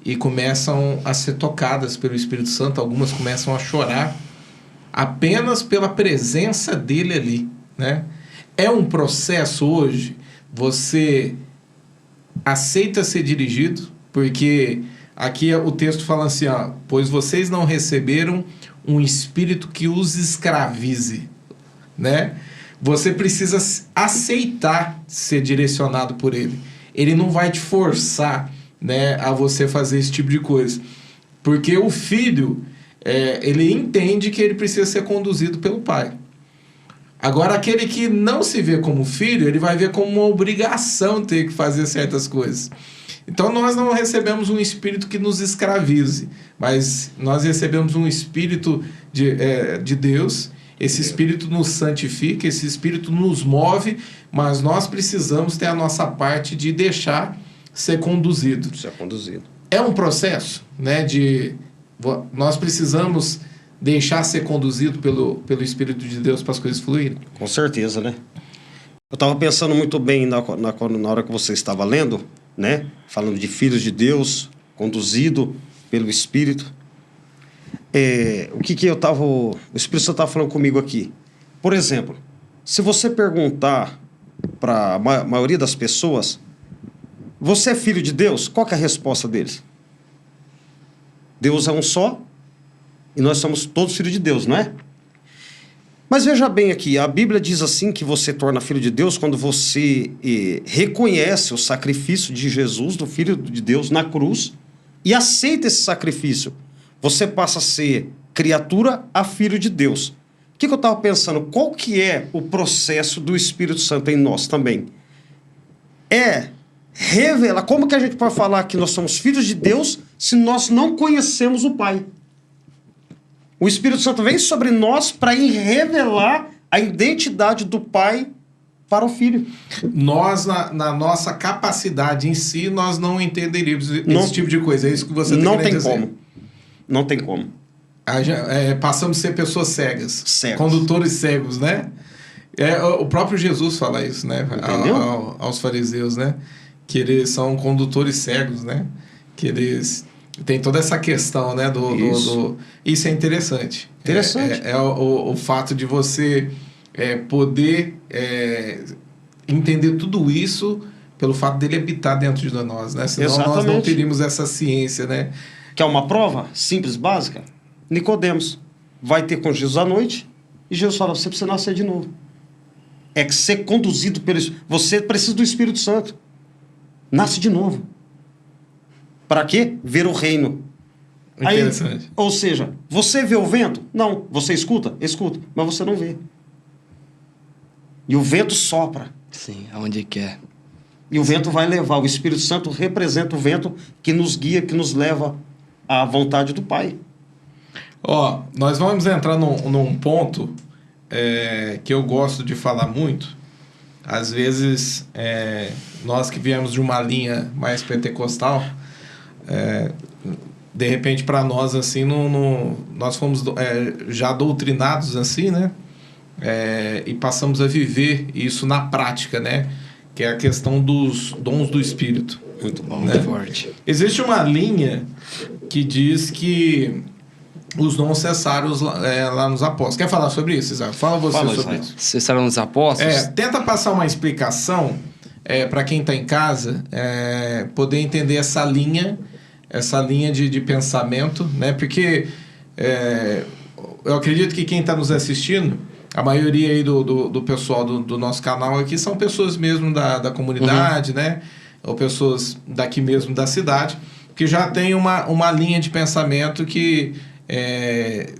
e começam a ser tocadas pelo Espírito Santo. Algumas começam a chorar apenas pela presença dele ali, né? É um processo hoje. Você aceita ser dirigido, porque aqui o texto fala assim, ó, pois vocês não receberam um espírito que os escravize, né? Você precisa aceitar ser direcionado por ele. Ele não vai te forçar, né, a você fazer esse tipo de coisa. Porque o filho, ele entende que ele precisa ser conduzido pelo Pai. Agora, aquele que não se vê como filho, ele vai ver como uma obrigação ter que fazer certas coisas. Então, nós não recebemos um espírito que nos escravize, mas nós recebemos um espírito de Deus. Esse espírito nos santifica, esse espírito nos move, mas nós precisamos ter a nossa parte de deixar ser conduzido. Ser conduzido. É um processo, né? Nós precisamos deixar ser conduzido pelo Espírito de Deus para as coisas fluírem. Com certeza, né? Eu estava pensando muito bem na hora que você estava lendo, né? Falando de filhos de Deus, conduzido pelo Espírito. O Espírito Santo estava falando comigo aqui. Por exemplo, se você perguntar para a maioria das pessoas, você é filho de Deus? Qual que é a resposta deles? Deus é um só e nós somos todos filhos de Deus, não é? Mas veja bem aqui, a Bíblia diz assim que você torna filho de Deus quando você reconhece o sacrifício de Jesus, do Filho de Deus, na cruz, e aceita esse sacrifício. Você passa a ser criatura a filho de Deus. O que eu estava pensando? Qual que é o processo do Espírito Santo em nós também? Revelar. Como que a gente pode falar que nós somos filhos de Deus se nós não conhecemos o Pai? O Espírito Santo vem sobre nós para revelar a identidade do Pai para o Filho. Nós, na nossa capacidade em si, nós não entenderíamos esse tipo de coisa. É isso que você está querendo dizer. Não tem como. Passamos a ser pessoas cegas. Condutores cegos, né? O próprio Jesus fala isso, né? Aos fariseus, né? Que eles são condutores cegos, né? Que eles... Tem toda essa questão, né? Isso é interessante. Interessante. O fato de você poder entender tudo isso pelo fato dele habitar dentro de nós, né? Senão nós não teríamos essa ciência, né? Que é uma prova simples, básica. Nicodemos vai ter com Jesus à noite e Jesus fala, você precisa nascer de novo. É que ser conduzido pelo... Você precisa do Espírito Santo. Nasce de novo. Para quê? Ver o reino. Interessante. Ou seja, você vê o vento? Não. Você escuta? Escuta. Mas você não vê. E o vento sopra. Sim, aonde quer. E o vento vai levar. O Espírito Santo representa o vento que nos guia, que nos leva à vontade do Pai. Nós vamos entrar num ponto que eu gosto de falar muito. Às vezes, nós que viemos de uma linha mais pentecostal... de repente para nós assim nós fomos já doutrinados assim, né? E passamos a viver isso na prática, né? Que é a questão dos dons do Espírito. Muito bom, né? Muito forte. Existe uma linha que diz que os dons cessaram lá nos apóstolos. Quer falar sobre isso, Isaac? Fala sobre isso. Cessaram nos apóstolos? Tenta passar uma explicação para quem está em casa poder entender essa linha de pensamento, né? Porque eu acredito que quem está nos assistindo, a maioria aí do pessoal do nosso canal aqui são pessoas mesmo da comunidade, né? Ou pessoas daqui mesmo da cidade, que já tem uma linha de pensamento que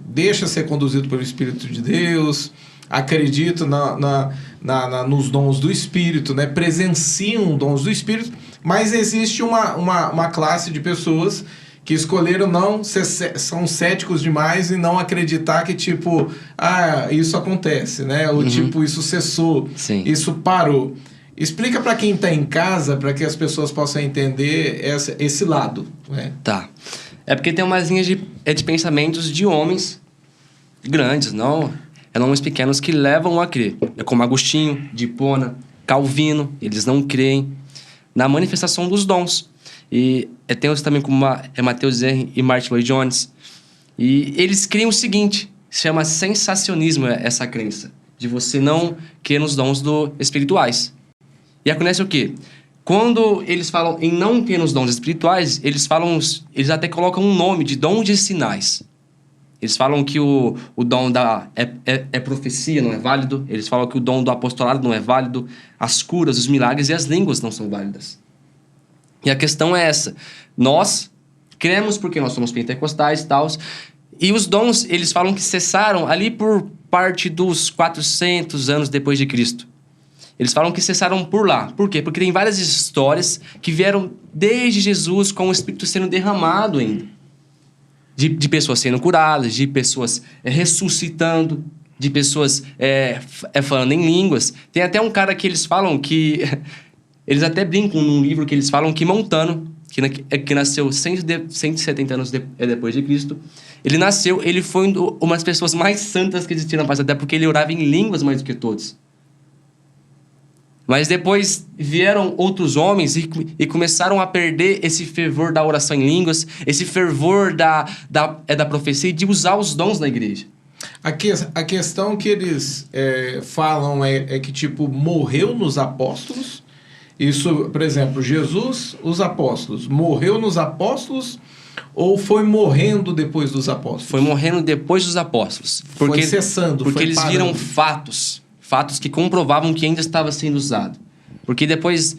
deixa ser conduzido pelo Espírito de Deus, acredita nos dons do Espírito, né? Presenciam dons do Espírito, mas existe uma classe de pessoas que escolheram são céticos demais e não acreditar que, tipo, isso acontece, né? Ou, tipo, isso cessou, Sim. Isso parou. Explica para quem está em casa, para que as pessoas possam entender esse lado, né? Tá. É porque tem umas linhas de pensamentos de homens grandes, não... Eram homens pequenos que levam a crer. É como Agostinho, de Hipona, Calvino. Eles não creem na manifestação dos dons. E tem outros também como Mateus Henry e Martin Lloyd Jones. E eles creem o seguinte, se chama sensacionismo essa crença, de você não crer nos dons espirituais. E acontece o quê? Quando eles falam em não crer nos dons espirituais, eles até colocam um nome de dom de sinais. Eles falam que o dom é profecia, não é válido. Eles falam que o dom do apostolado não é válido. As curas, os milagres e as línguas não são válidas. E a questão é essa. Nós cremos porque nós somos pentecostais e tal. E os dons, eles falam que cessaram ali por parte dos 400 anos depois de Cristo. Eles falam que cessaram por lá. Por quê? Porque tem várias histórias que vieram desde Jesus com o Espírito sendo derramado ainda. De pessoas sendo curadas, de pessoas ressuscitando, de pessoas falando em línguas. Tem até um cara que eles falam que... Eles até brincam num livro que eles falam que Montano, que nasceu 170 anos depois de Cristo, ele foi uma das pessoas mais santas que existiram na face, até porque ele orava em línguas mais do que todos. Mas depois vieram outros homens e começaram a perder esse fervor da oração em línguas, esse fervor da profecia e de usar os dons na igreja. A questão que eles falam é que, tipo, morreu nos apóstolos. Isso, por exemplo, Jesus, os apóstolos, morreu nos apóstolos ou foi morrendo depois dos apóstolos? Foi morrendo depois dos apóstolos. Foi cessando, porque foi eles parando. viram fatos que comprovavam que ainda estava sendo usado. Porque depois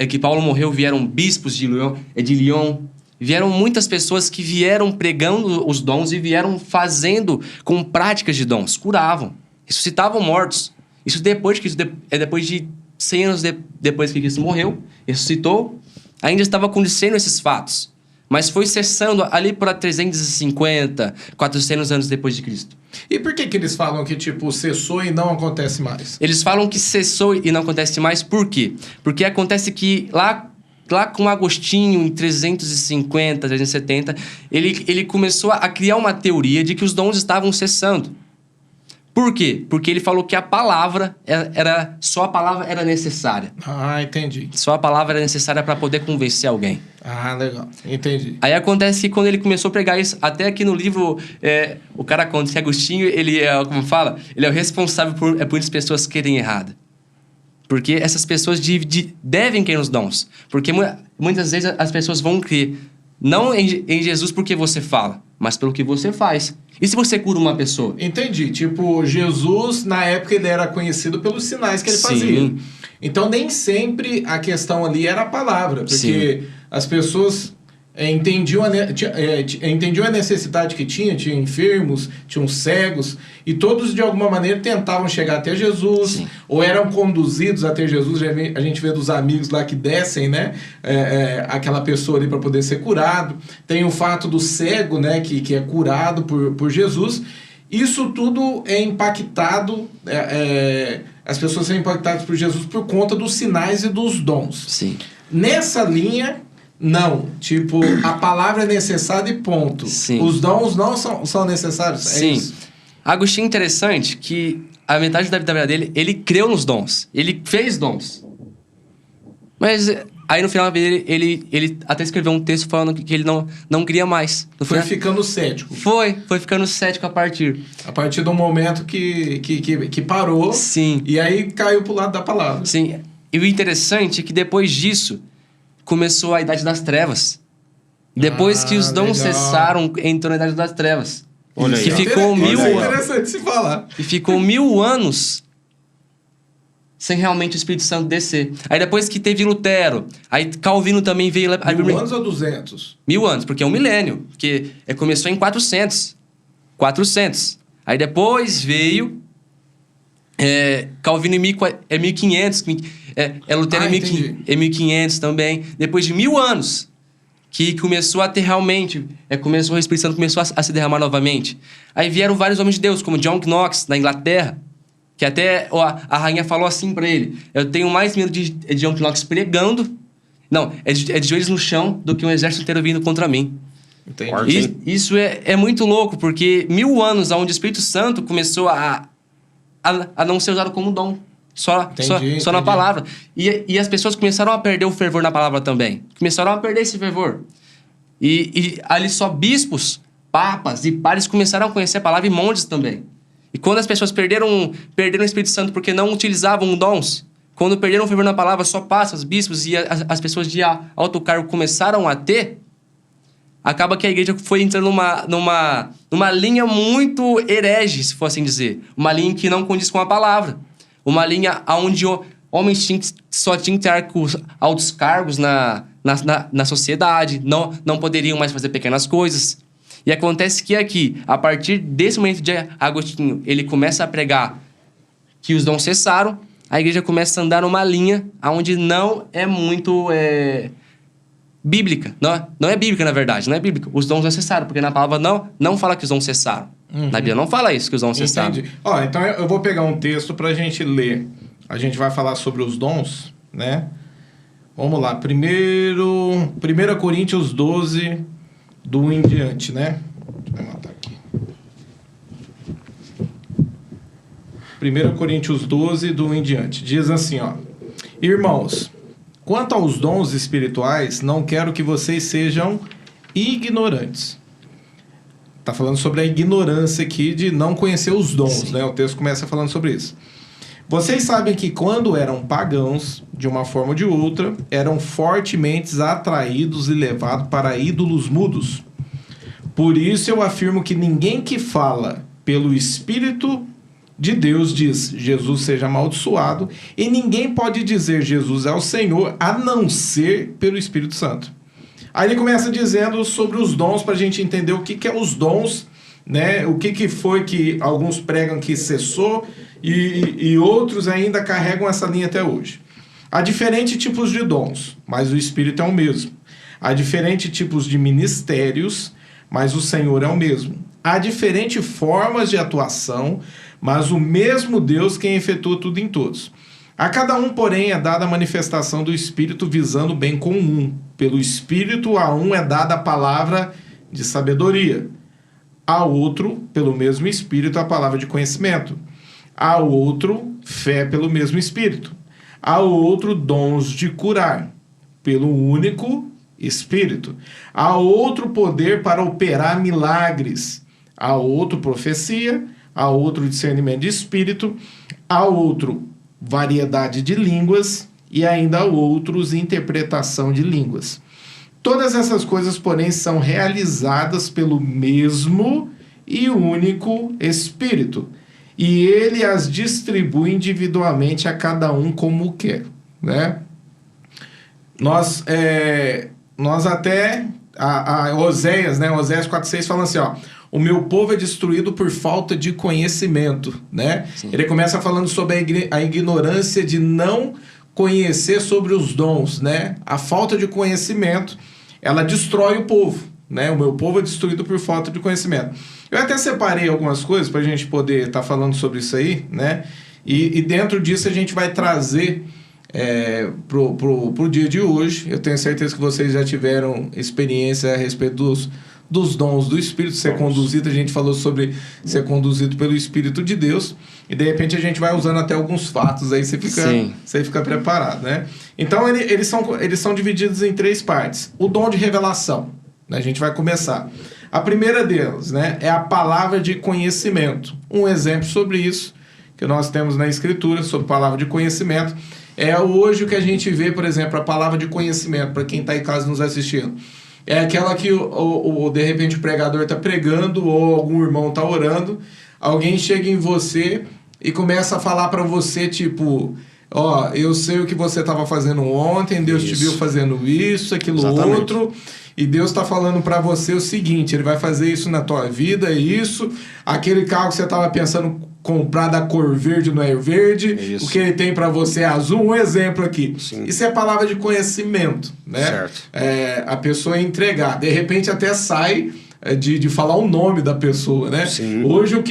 que Paulo morreu, vieram bispos de Lyon, vieram muitas pessoas que vieram pregando os dons e vieram fazendo com práticas de dons, curavam, ressuscitavam mortos. Isso depois de 100 anos depois que Cristo morreu, ressuscitou, ainda estava acontecendo esses fatos. Mas foi cessando ali por 350, 400 anos depois de Cristo. E por que eles falam que, tipo, cessou e não acontece mais? Eles falam que cessou e não acontece mais, por quê? Porque acontece que lá com Agostinho, em 350, 370, ele começou a criar uma teoria de que os dons estavam cessando. Por quê? Porque ele falou que só a palavra era necessária. Ah, entendi. Só a palavra era necessária para poder convencer alguém. Ah, legal. Entendi. Aí acontece que quando ele começou a pregar isso, até aqui no livro, o cara conta que Agostinho, ele como fala, ele é o responsável por muitas pessoas querem errado. Porque essas pessoas devem crer nos dons. Porque muitas vezes as pessoas vão crer, não em Jesus porque você fala, mas pelo que você faz. E se você cura uma pessoa? Entendi. Tipo, Jesus, na época, ele era conhecido pelos sinais que ele fazia. Então, nem sempre a questão ali era a palavra. Porque as pessoas entendiam a necessidade que tinha enfermos, tinham cegos, e todos, de alguma maneira, tentavam chegar até Jesus, ou eram conduzidos até Jesus. A gente vê dos amigos lá que descem, né? Aquela pessoa ali para poder ser curado. Tem o fato do cego, né? Que é curado por Jesus. Isso tudo é impactado, as pessoas são impactadas por Jesus por conta dos sinais e dos dons. Sim. Nessa linha... Não, tipo, a palavra é necessária e ponto. Sim. Os dons não são necessários? Sim. Isso? Agostinho, interessante que a metade da vida dele, ele creu nos dons. Ele fez dons. Mas aí no final da vida ele até escreveu um texto falando que ele não queria mais. Foi ficando cético. Foi ficando cético a partir do momento que parou. Sim. E aí caiu pro lado da palavra. Sim. E o interessante é que depois disso começou a Idade das Trevas. Depois que os dons cessaram, entrou na Idade das Trevas. Olha aí. Que ficou interessante se falar. E ficou 1000 anos sem realmente o Espírito Santo descer. Aí depois que teve Lutero, aí Calvino também veio... 1000 anos ou 200? 1000 anos, porque é um milênio. Porque começou em 400. Aí depois veio... Calvino em 1500... Lutero em 1500 também. Depois de 1000 anos, que começou a ter realmente... o Espírito Santo começou a se derramar novamente. Aí vieram vários homens de Deus, como John Knox, na Inglaterra, que até a rainha falou assim pra ele: eu tenho mais medo de John Knox pregando... Não, é de joelhos no chão do que um exército inteiro vindo contra mim. Entendi. Isso é muito louco, porque 1000 anos onde o Espírito Santo começou a não ser usado como dom. Só na palavra. E as pessoas começaram a perder o fervor na palavra também. Começaram a perder esse fervor. E ali só bispos, papas e pares começaram a conhecer a palavra, e monges também. E quando as pessoas perderam o Espírito Santo porque não utilizavam dons, quando perderam o fervor na palavra, só passos, bispos e as pessoas de alto cargo começaram a ter, acaba que a igreja foi entrando numa linha muito herege, se for assim dizer. Uma linha que não condiz com a palavra. Uma linha onde homens só tinham que ter altos cargos na sociedade, não poderiam mais fazer pequenas coisas. E acontece que aqui, a partir desse momento de Agostinho, ele começa a pregar que os dons cessaram, a igreja começa a andar numa linha onde não é muito bíblica. Não é bíblica, na verdade, não é bíblica. Os dons não cessaram, porque na palavra não fala que os dons cessaram. Na Bíblia não fala isso, que os dons cessaram. Entendi. Ó, então eu vou pegar um texto pra gente ler. A gente vai falar sobre os dons, né? Vamos lá. 1 Coríntios 12, do 1 em diante, né? Deixa eu matar aqui. 1 Coríntios 12, do 1 em diante. Diz assim, ó. Irmãos, quanto aos dons espirituais, não quero que vocês sejam ignorantes. Está falando sobre a ignorância aqui de não conhecer os dons, né? O texto começa falando sobre isso. Vocês sabem que quando eram pagãos, de uma forma ou de outra, eram fortemente atraídos e levados para ídolos mudos. Por isso eu afirmo que ninguém que fala pelo Espírito de Deus diz Jesus seja amaldiçoado, e ninguém pode dizer Jesus é o Senhor a não ser pelo Espírito Santo. Aí ele começa dizendo sobre os dons para a gente entender o que é os dons, né? O que foi que alguns pregam que cessou e outros ainda carregam essa linha até hoje. Há diferentes tipos de dons, mas o Espírito é o mesmo. Há diferentes tipos de ministérios, mas o Senhor é o mesmo. Há diferentes formas de atuação, mas o mesmo Deus quem efetua tudo em todos. A cada um, porém, é dada a manifestação do Espírito visando o bem comum. Pelo Espírito, a um é dada a palavra de sabedoria. A outro, pelo mesmo Espírito, a palavra de conhecimento. A outro, fé pelo mesmo Espírito. A outro, dons de curar, pelo único Espírito. A outro, poder para operar milagres. A outro, profecia. A outro, discernimento de espírito. A outro, variedade de línguas. E ainda a outros, interpretação de línguas. Todas essas coisas, porém, são realizadas pelo mesmo e único Espírito. E ele as distribui individualmente a cada um como quer, né? Nós até... Oséias, né? Oséias 4,6 fala assim, ó. O meu povo é destruído por falta de conhecimento, né? Sim. Ele começa falando sobre a ignorância de não conhecer sobre os dons, né? A falta de conhecimento, ela destrói o povo, né? O meu povo é destruído por falta de conhecimento. Eu até separei algumas coisas para a gente poder estar falando sobre isso aí, né? E dentro disso a gente vai trazer pro dia de hoje. Eu tenho certeza que vocês já tiveram experiência a respeito dos dons do Espírito, ser conduzido. A gente falou sobre ser conduzido pelo Espírito de Deus. E de repente a gente vai usando até alguns fatos aí, você fica preparado, né? Então eles são divididos em 3 partes. O dom de revelação, né? A gente vai começar. A primeira delas, né, é a palavra de conhecimento. Um exemplo sobre isso que nós temos na Escritura, sobre palavra de conhecimento, é hoje o que a gente vê, por exemplo, a palavra de conhecimento, para quem está em casa nos assistindo. É aquela que de repente o pregador está pregando ou algum irmão está orando, alguém chega em você e começa a falar para você, tipo, ó, eu sei o que você estava fazendo ontem, Deus te viu fazendo isso, aquilo. Exatamente. Outro, e Deus está falando para você o seguinte, Ele vai fazer isso na tua vida, isso, aquele carro que você estava pensando comprar da cor verde não é verde, isso. O que Ele tem para você é azul, um exemplo aqui. Sim. Isso é palavra de conhecimento, né? Certo. A pessoa entregar, de repente até sai de falar o nome da pessoa, né? Sim. Hoje o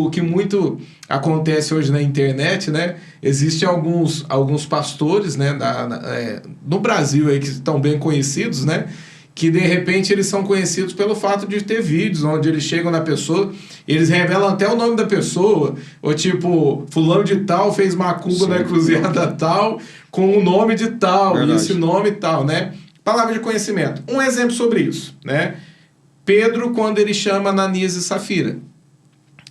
que muito acontece hoje na internet, né? Existem alguns pastores, né, no Brasil aí que estão bem conhecidos, né? Que de repente eles são conhecidos pelo fato de ter vídeos onde eles chegam na pessoa, eles revelam até o nome da pessoa, ou tipo, fulano de tal fez macumba na encruzilhada tal, com o nome de tal, verdade. Esse nome e tal, né? Palavra de conhecimento. Um exemplo sobre isso, né? Pedro, quando ele chama Ananias e Safira.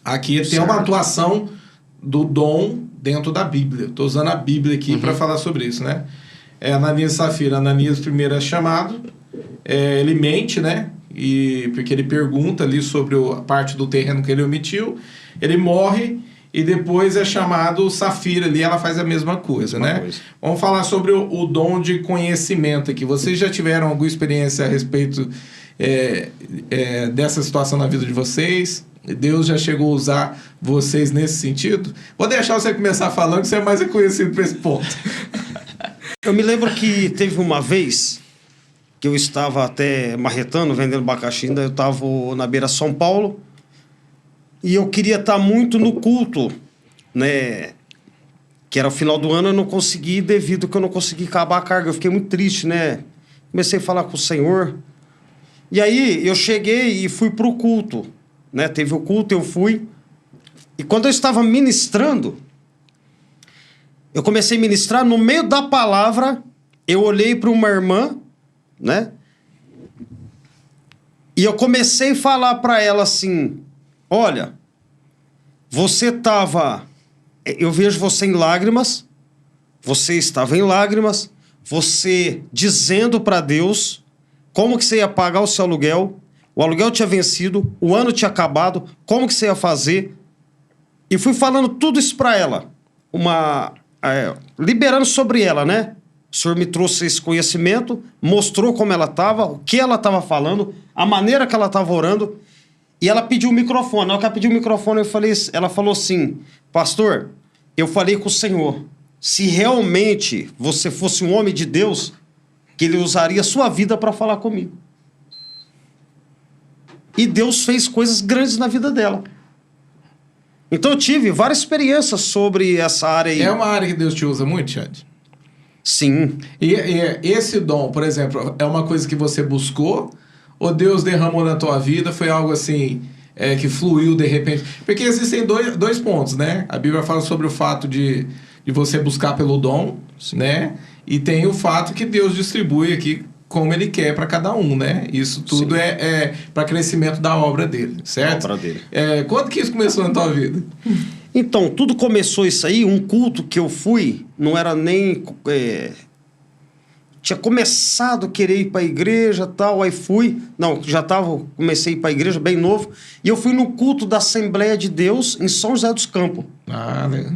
Aqui tem uma atuação do dom dentro da Bíblia. Estou usando a Bíblia aqui para falar sobre isso, né? Ananias e Safira. Ananias primeiro é chamado, ele mente, né? Porque ele pergunta ali sobre a parte do terreno que ele omitiu. Ele morre e depois é chamado Safira ali, ela faz a mesma coisa, né? Vamos falar sobre o dom de conhecimento aqui. Vocês já tiveram alguma experiência a respeito dessa situação na vida de vocês? Deus já chegou a usar vocês nesse sentido? Vou deixar você começar falando, que você é mais conhecido por esse ponto. Eu me lembro que teve uma vez que eu estava até marretando, vendendo abacaxi, ainda eu estava na beira de São Paulo, e eu queria estar muito no culto, né? Que era o final do ano, eu não consegui, devido que eu não consegui acabar a carga. Eu fiquei muito triste, né? Comecei a falar com o Senhor. E aí eu cheguei e fui pro culto, né? Teve o culto, eu fui. E quando eu estava ministrando, eu comecei a ministrar, no meio da palavra, eu olhei para uma irmã, né? E eu comecei a falar para ela assim: olha, você estava... Eu vejo você em lágrimas, você estava em lágrimas, você dizendo para Deus como que você ia pagar o seu aluguel, o aluguel tinha vencido, o ano tinha acabado, como que você ia fazer. E fui falando tudo isso para ela, liberando sobre ela, né? O Senhor me trouxe esse conhecimento, mostrou como ela estava, o que ela estava falando, a maneira que ela estava orando. E ela pediu o microfone. Na hora que ela pediu o microfone, ela falou assim: pastor, eu falei com o Senhor, se realmente você fosse um homem de Deus, que ele usaria a sua vida para falar comigo. E Deus fez coisas grandes na vida dela. Então eu tive várias experiências sobre essa área aí. É uma área que Deus te usa muito, Chad? Sim. E esse dom, por exemplo, é uma coisa que você buscou, ou Deus derramou na tua vida? Foi algo assim, que fluiu de repente? Porque existem dois pontos, né? A Bíblia fala sobre o fato de você buscar pelo dom, né? E tem o fato que Deus distribui aqui como Ele quer para cada um, né? Isso tudo é para crescimento da obra dele, certo? A obra dele. Quando que isso começou na tua vida? Então, tudo começou isso aí, um culto que eu fui, não era nem... Tinha começado a querer ir para a igreja e tal, aí fui... Não, comecei a ir para a igreja bem novo, e eu fui no culto da Assembleia de Deus em São José dos Campos. Ah, legal.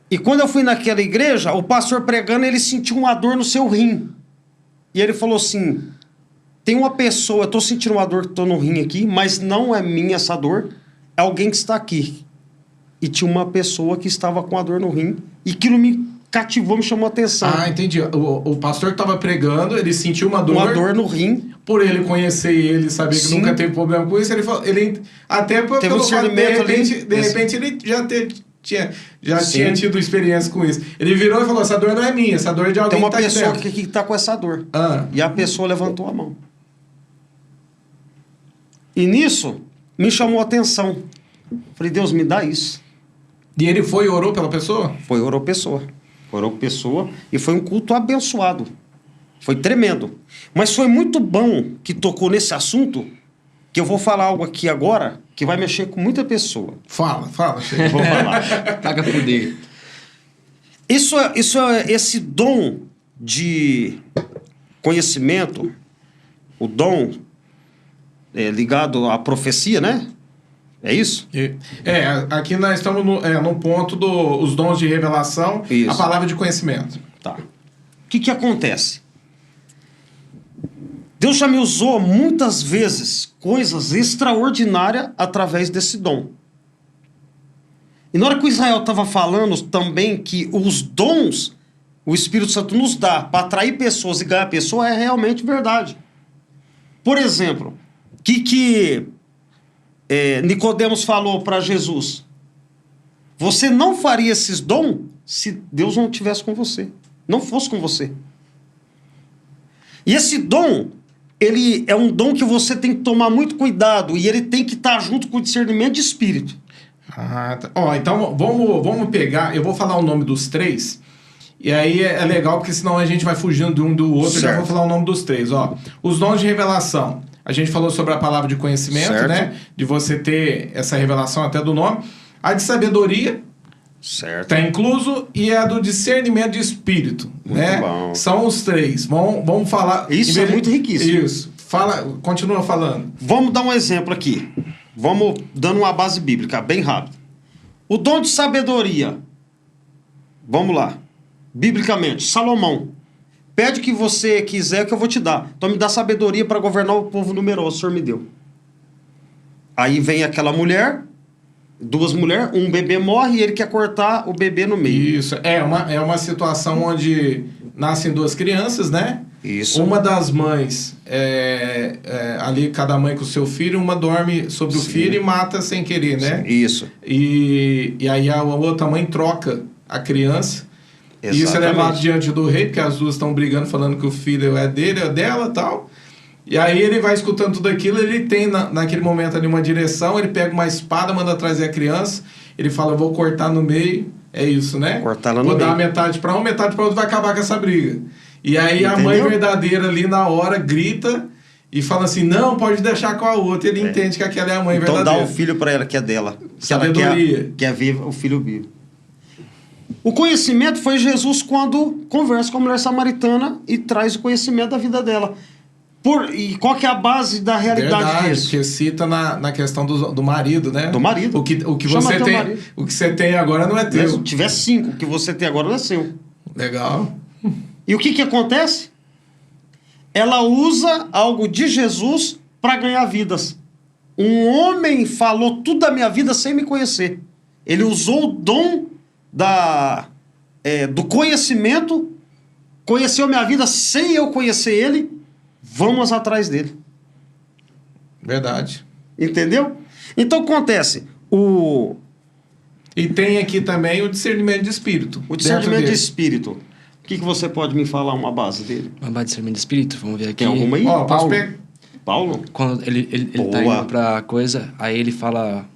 E quando eu fui naquela igreja, o pastor pregando, ele sentiu uma dor no seu rim. E ele falou assim: tem uma pessoa, eu tô sentindo uma dor que tô no rim aqui, mas não é minha essa dor, é alguém que está aqui. E tinha uma pessoa que estava com a dor no rim, e aquilo me cativou, me chamou a atenção. Ah, entendi. O pastor que estava pregando, ele sentiu uma dor... Uma dor no rim. Por ele conhecer ele, saber que nunca teve problema com isso, ele até teve um discernimento de repente ele já tinha tido experiência com isso. Ele virou e falou: essa dor não é minha, essa dor é de alguém que tá aqui dentro. Tem uma pessoa que está com essa dor. E a pessoa levantou a mão. E nisso, me chamou a atenção. Falei: Deus, me dá isso. E ele foi e orou pela pessoa? Orou pessoa. E foi um culto abençoado. Foi tremendo. Mas foi muito bom que tocou nesse assunto, que eu vou falar algo aqui agora que vai mexer com muita pessoa. Fala. Vou falar. Taca poder. Esse dom de conhecimento, o dom ligado à profecia, né? É isso? Aqui nós estamos no ponto dos dons de revelação, isso. A palavra de conhecimento. Tá. O que acontece? Deus já me usou muitas vezes coisas extraordinárias através desse dom. E na hora que o Israel estava falando também que os dons o Espírito Santo nos dá para atrair pessoas e ganhar pessoas, é realmente verdade. Por exemplo, que Nicodemos falou para Jesus: você não faria esses dons se Deus não estivesse com você, não fosse com você. E esse dom, ele é um dom que você tem que tomar muito cuidado, e ele tem que estar junto com o discernimento de espírito. Tá. Então vamos pegar, eu vou falar o nome dos três, e aí é legal, porque senão a gente vai fugindo de um do outro. Já vou falar o nome dos três. Os dons de revelação. A gente falou sobre a palavra de conhecimento, certo, né? De você ter essa revelação até do nome. A de sabedoria, certo, tá incluso, e a do discernimento de espírito, muito, né? Bom. São os três. Vamos falar... Isso é muito riquíssimo. Isso. Continua falando. Vamos dar um exemplo aqui. Vamos dando uma base bíblica, bem rápido. O dom de sabedoria. Vamos lá. Biblicamente, Salomão. Pede o que você quiser que eu vou te dar. Então me dá sabedoria para governar o povo numeroso, o Senhor me deu. Aí vem aquela mulher, 2 mulheres, um bebê morre e ele quer cortar o bebê no meio. Isso, é uma situação onde nascem 2 crianças, né? Isso. Uma das mães, ali cada mãe com o seu filho, uma dorme sobre o filho e mata sem querer, né? Isso. E aí a outra mãe troca a criança. E isso é levado diante do rei, porque as duas estão brigando, falando que o filho é dele, é dela e tal. E aí ele vai escutando tudo aquilo, ele tem naquele momento ali uma direção, ele pega uma espada, manda trazer a criança, ele fala, eu vou cortar no meio, é isso, né? Cortar lá no meio. Vou dar metade para um, metade para outro, vai acabar com essa briga. E aí Entendeu? A mãe verdadeira ali na hora grita e fala assim, não, pode deixar com a outra, ele entende que aquela é a mãe verdadeira. Então dá o filho para ela, que é dela. Que Sabedoria. ela quer ver o filho vivo. O conhecimento foi Jesus quando conversa com a mulher samaritana e traz o conhecimento da vida dela. E qual que é a base da realidade Verdade, disso? porque cita na questão do marido, né? Do marido. O que você tem, marido. o que você tem agora não é teu. Se tiver 5, o que você tem agora não é seu. Legal. E o que acontece? Ela usa algo de Jesus para ganhar vidas. Um homem falou tudo da minha vida sem me conhecer. Ele usou o dom do conhecimento, conheceu minha vida sem eu conhecer ele, vamos atrás dele. Verdade. Entendeu? Então acontece, E tem aqui também o discernimento de espírito. o discernimento de espírito. O que você pode me falar uma base dele? Uma base de discernimento de espírito, vamos ver aqui. Tem alguma aí? Ó, posso Paulo? pegar? Paulo? Quando ele tá Boa. indo pra coisa, aí ele fala,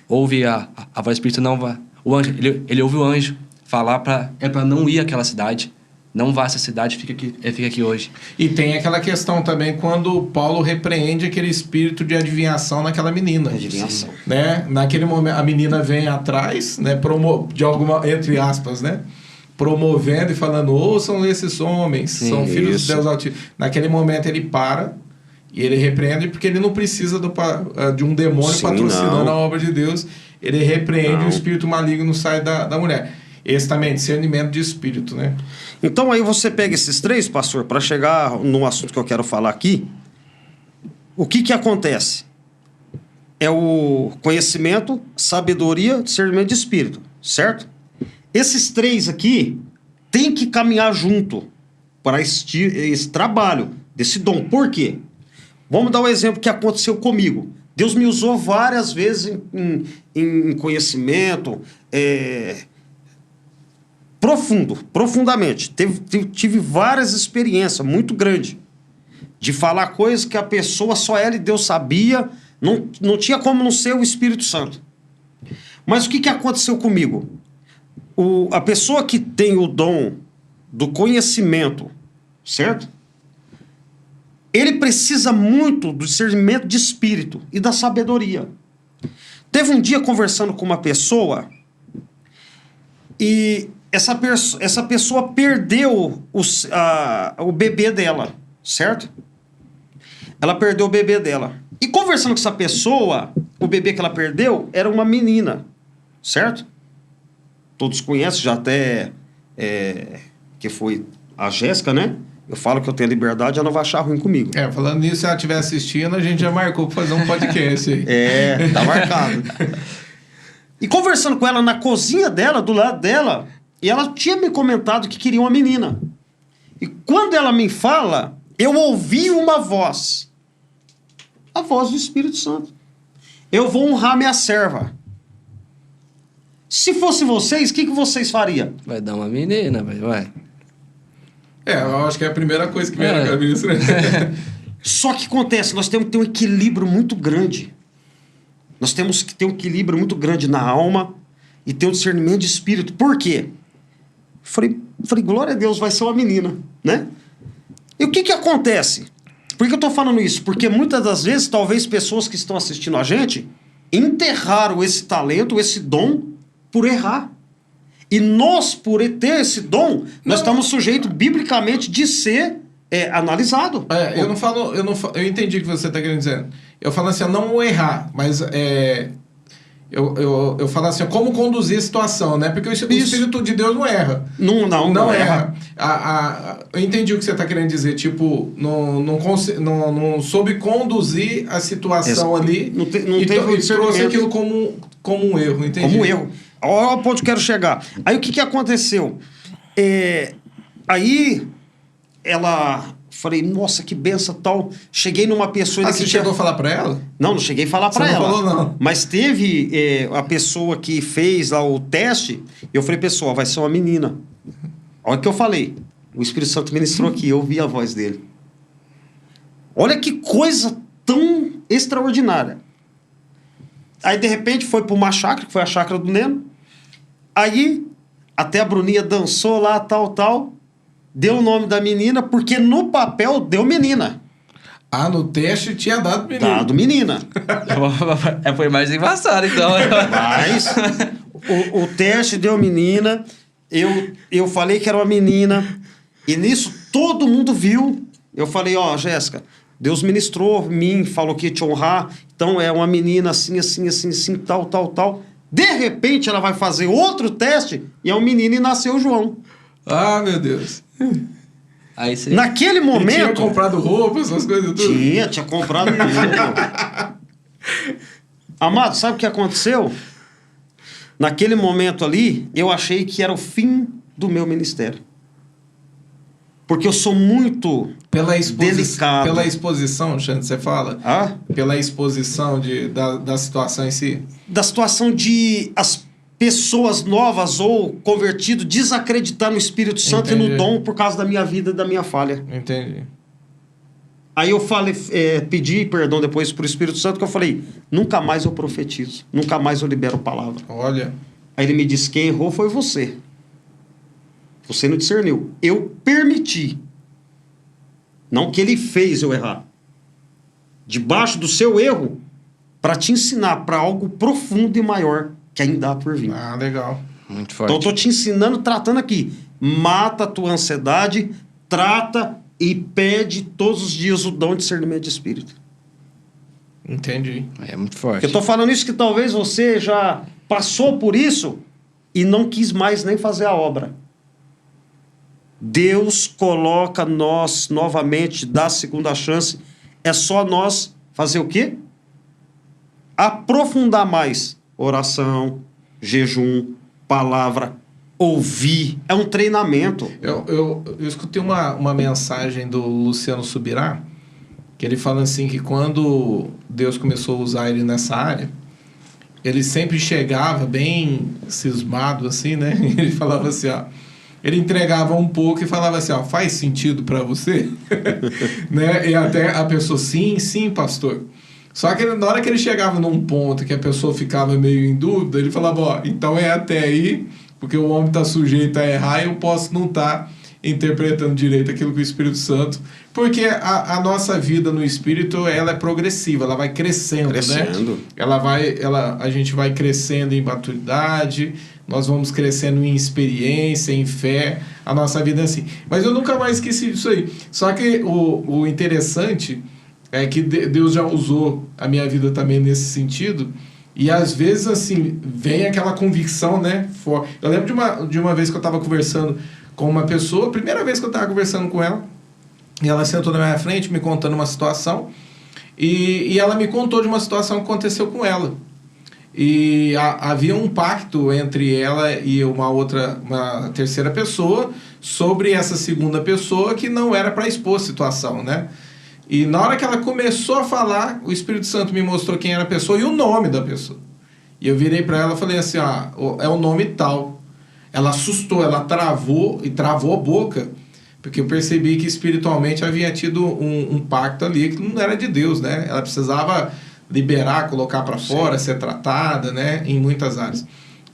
ouve a voz do espírito, não vai. O anjo, ele ouve o anjo falar pra não ir àquela cidade. Não vá a essa cidade, fica aqui hoje. E tem aquela questão também quando Paulo repreende aquele espírito de adivinhação naquela menina. Adivinhação. Né? Naquele momento, a menina vem atrás, né? De alguma, entre aspas, né? Promovendo e falando, ouçam esses homens, Sim, são filhos isso. de Deus Altíssimo. Naquele momento ele para e ele repreende, porque ele não precisa de um demônio Sim, patrocinando não. a obra de Deus. Ele repreende, Não. o espírito maligno sai da mulher. Esse também, discernimento de espírito, né? Então aí você pega esses 3, pastor, para chegar no assunto que eu quero falar aqui. O que acontece? É o conhecimento, sabedoria, discernimento de espírito, certo? Esses 3 aqui têm que caminhar junto para esse trabalho, desse dom. Por quê? Vamos dar um exemplo que aconteceu comigo. Deus me usou várias vezes em conhecimento, profundamente. Tive várias experiências muito grandes de falar coisas que a pessoa, só ela e Deus sabia, não tinha como não ser o Espírito Santo. Mas o que aconteceu comigo? A pessoa que tem o dom do conhecimento, certo? Ele precisa muito do discernimento de espírito e da sabedoria. Teve um dia conversando com uma pessoa e essa pessoa perdeu o bebê dela, certo? Ela perdeu o bebê dela. E conversando com essa pessoa, o bebê que ela perdeu era uma menina, certo? Todos conhecem, já até que foi a Jéssica, né? Eu falo que eu tenho liberdade, ela não vai achar ruim comigo. Falando nisso, se ela estiver assistindo, a gente já marcou para fazer um podcast aí. Tá marcado. E conversando com ela na cozinha dela, do lado dela, e ela tinha me comentado que queria uma menina. E quando ela me fala, eu ouvi uma voz. A voz do Espírito Santo. Eu vou honrar minha serva. Se fosse vocês, o que vocês fariam? Vai dar uma menina, vai. Eu acho que é a primeira coisa que vem na cabeça, né? Só que acontece, nós temos que ter um equilíbrio muito grande. Nós temos que ter um equilíbrio muito grande na alma e ter um discernimento de espírito. Por quê? Falei, glória a Deus, vai ser uma menina, né? E o que acontece? Por que eu estou falando isso? Porque muitas das vezes, talvez pessoas que estão assistindo a gente enterraram esse talento, esse dom, por errar. E nós, por ter esse dom, nós estamos sujeitos, biblicamente, de ser analisado. Eu entendi o que você está querendo dizer. Eu falo assim, não errar, mas Eu falo assim, como conduzir a situação, né? Porque o Espírito de Deus não erra. Não erra. Eu entendi o que você está querendo dizer. Tipo, não soube conduzir a situação ali. Não teve e trouxe aquilo como um erro, entendi. Como um erro. Olha o ponto que eu quero chegar. Aí o que aconteceu? Aí ela... Falei, nossa, que benção tal. Cheguei numa pessoa... Você chegou a falar pra ela? Não cheguei a falar pra ela. Você não falou, não. Mas teve a pessoa que fez lá o teste. Eu falei, pessoal, vai ser uma menina. Olha o que eu falei. O Espírito Santo ministrou aqui, eu ouvi a voz dele. Olha que coisa tão extraordinária. Aí, de repente, foi para uma chácara, que foi a chácara do Neno. Aí, até a Bruninha dançou lá, tal. Deu o nome da menina, porque no papel deu menina. No teste tinha dado menina. Dado menina. Foi mais embaçado, então. Mas o teste deu menina. Eu falei que era uma menina. E nisso todo mundo viu. Eu falei, Jéssica, Deus ministrou em mim, falou que ia te honrar. Então é uma menina assim, tal. De repente ela vai fazer outro teste e é um menino e nasceu o João. Meu Deus. Aí você... Naquele momento... Ele tinha comprado roupa, essas coisas tudo? Tinha comprado tudo. Amado, sabe o que aconteceu? Naquele momento ali, eu achei que era o fim do meu ministério. Porque eu sou muito delicado. Pela exposição, Xande, você fala? Pela exposição da situação em si? Da situação de as pessoas novas ou convertidos desacreditar no Espírito Santo. Entendi. E no dom por causa da minha vida e da minha falha. Entendi. Aí eu falei, pedi perdão depois pro Espírito Santo, que eu falei, nunca mais eu profetizo, nunca mais eu libero palavra. Olha. Aí ele me disse, quem errou foi você. Você não discerniu. Eu permiti. Não que ele fez eu errar. Debaixo do seu erro, para te ensinar para algo profundo e maior que ainda há por vir. Legal. Muito forte. Então eu tô te ensinando, tratando aqui. Mata a tua ansiedade, trata e pede todos os dias o dom de discernimento de espírito. Entendi. É muito forte. Eu tô falando isso que talvez você já passou por isso e não quis mais nem fazer a obra. Deus coloca nós novamente, dá a segunda chance. É só nós fazer o quê? Aprofundar mais. Oração, jejum, palavra, ouvir. É um treinamento. Eu escutei uma mensagem do Luciano Subirá, que ele fala assim que quando Deus começou a usar ele nessa área, ele sempre chegava bem cismado assim, né? Ele falava assim, ele entregava um pouco e falava assim, faz sentido para você? Né? E até a pessoa, sim, pastor. Só que na hora que ele chegava num ponto que a pessoa ficava meio em dúvida, ele falava, então é até aí, porque o homem está sujeito a errar e eu posso não estar interpretando direito aquilo que o Espírito Santo... Porque a nossa vida no Espírito, ela é progressiva, ela vai crescendo, né? A gente vai crescendo em maturidade, nós vamos crescendo em experiência, em fé, a nossa vida é assim. Mas eu nunca mais esqueci disso aí. Só que o interessante é que Deus já usou a minha vida também nesse sentido, e às vezes, assim, vem aquela convicção, né? Eu lembro de uma vez que eu estava conversando com uma pessoa, a primeira vez que eu estava conversando com ela, e ela sentou na minha frente me contando uma situação, e ela me contou de uma situação que aconteceu com ela. E havia um pacto entre ela e uma terceira pessoa sobre essa segunda pessoa que não era para expor a situação, né? E na hora que ela começou a falar, o Espírito Santo me mostrou quem era a pessoa e o nome da pessoa. E eu virei para ela e falei assim, é o nome tal. Ela assustou, ela travou a boca, porque eu percebi que espiritualmente havia tido um pacto ali que não era de Deus, né? Ela precisava liberar, colocar para fora, ser tratada, né? Em muitas áreas.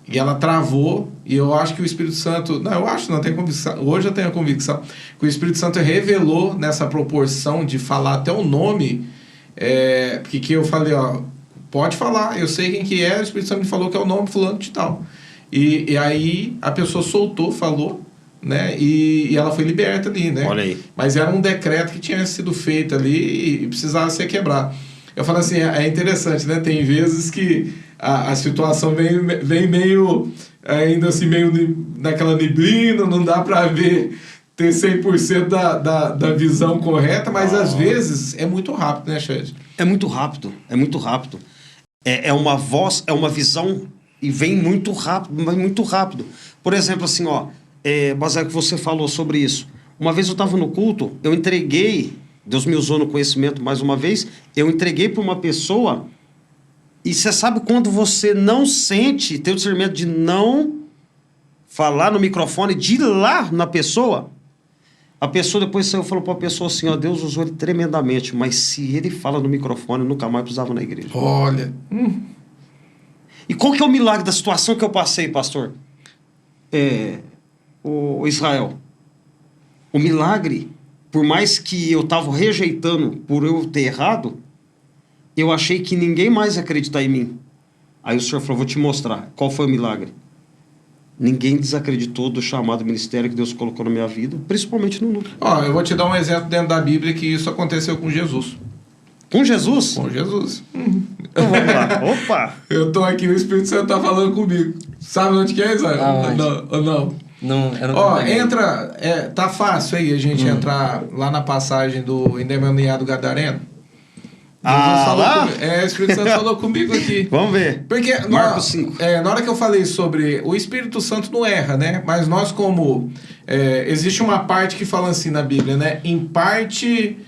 E ela travou, e eu acho que o Espírito Santo... Não tenho convicção. Hoje eu tenho a convicção que o Espírito Santo revelou nessa proporção de falar até o nome, porque eu falei, pode falar, eu sei quem que é, o Espírito Santo me falou que é o nome fulano de tal. E aí a pessoa soltou, falou, né? E ela foi liberta ali, né? Olha aí. Mas era um decreto que tinha sido feito ali e precisava ser quebrado. Eu falo assim, é interessante, né? Tem vezes que a situação vem meio, ainda assim, meio naquela neblina, não dá para ver, ter 100% da visão correta, mas às vezes é muito rápido, né, Chad? É muito rápido, é muito rápido. É uma voz, é uma visão e vem muito rápido, mas muito rápido. Por exemplo, assim, ó, baseado que você falou sobre isso. Uma vez eu estava no culto, eu entreguei, Deus me usou no conhecimento mais uma vez, eu entreguei para uma pessoa, e você sabe quando você não sente, tem o discernimento de não falar no microfone, de ir lá na pessoa, a pessoa depois saiu e falou para a pessoa assim, ó, Deus usou ele tremendamente, mas se ele fala no microfone, eu nunca mais precisava na igreja. Olha. E qual que é o milagre da situação que eu passei, pastor? O Israel. O milagre, por mais que eu estava rejeitando por eu ter errado, eu achei que ninguém mais ia acreditar em mim. Aí o senhor falou, vou te mostrar. Qual foi o milagre? Ninguém desacreditou do chamado ministério que Deus colocou na minha vida, principalmente no núcleo. Ó, eu vou te dar um exemplo dentro da Bíblia que isso aconteceu com Jesus. Com Jesus? Com Jesus. Então vamos lá. Opa! Eu tô aqui, o Espírito Santo tá falando comigo. Sabe onde que é, Israel? Não. Não, eu não Ó, entra... tá fácil aí a gente entrar lá na passagem do endemoniado gadareno. Lá? O Espírito Santo falou comigo aqui. Vamos ver. Porque Marcos 5. Na hora que eu falei sobre... O Espírito Santo não erra, né? Mas nós como... existe uma parte que fala assim na Bíblia, né? Em parte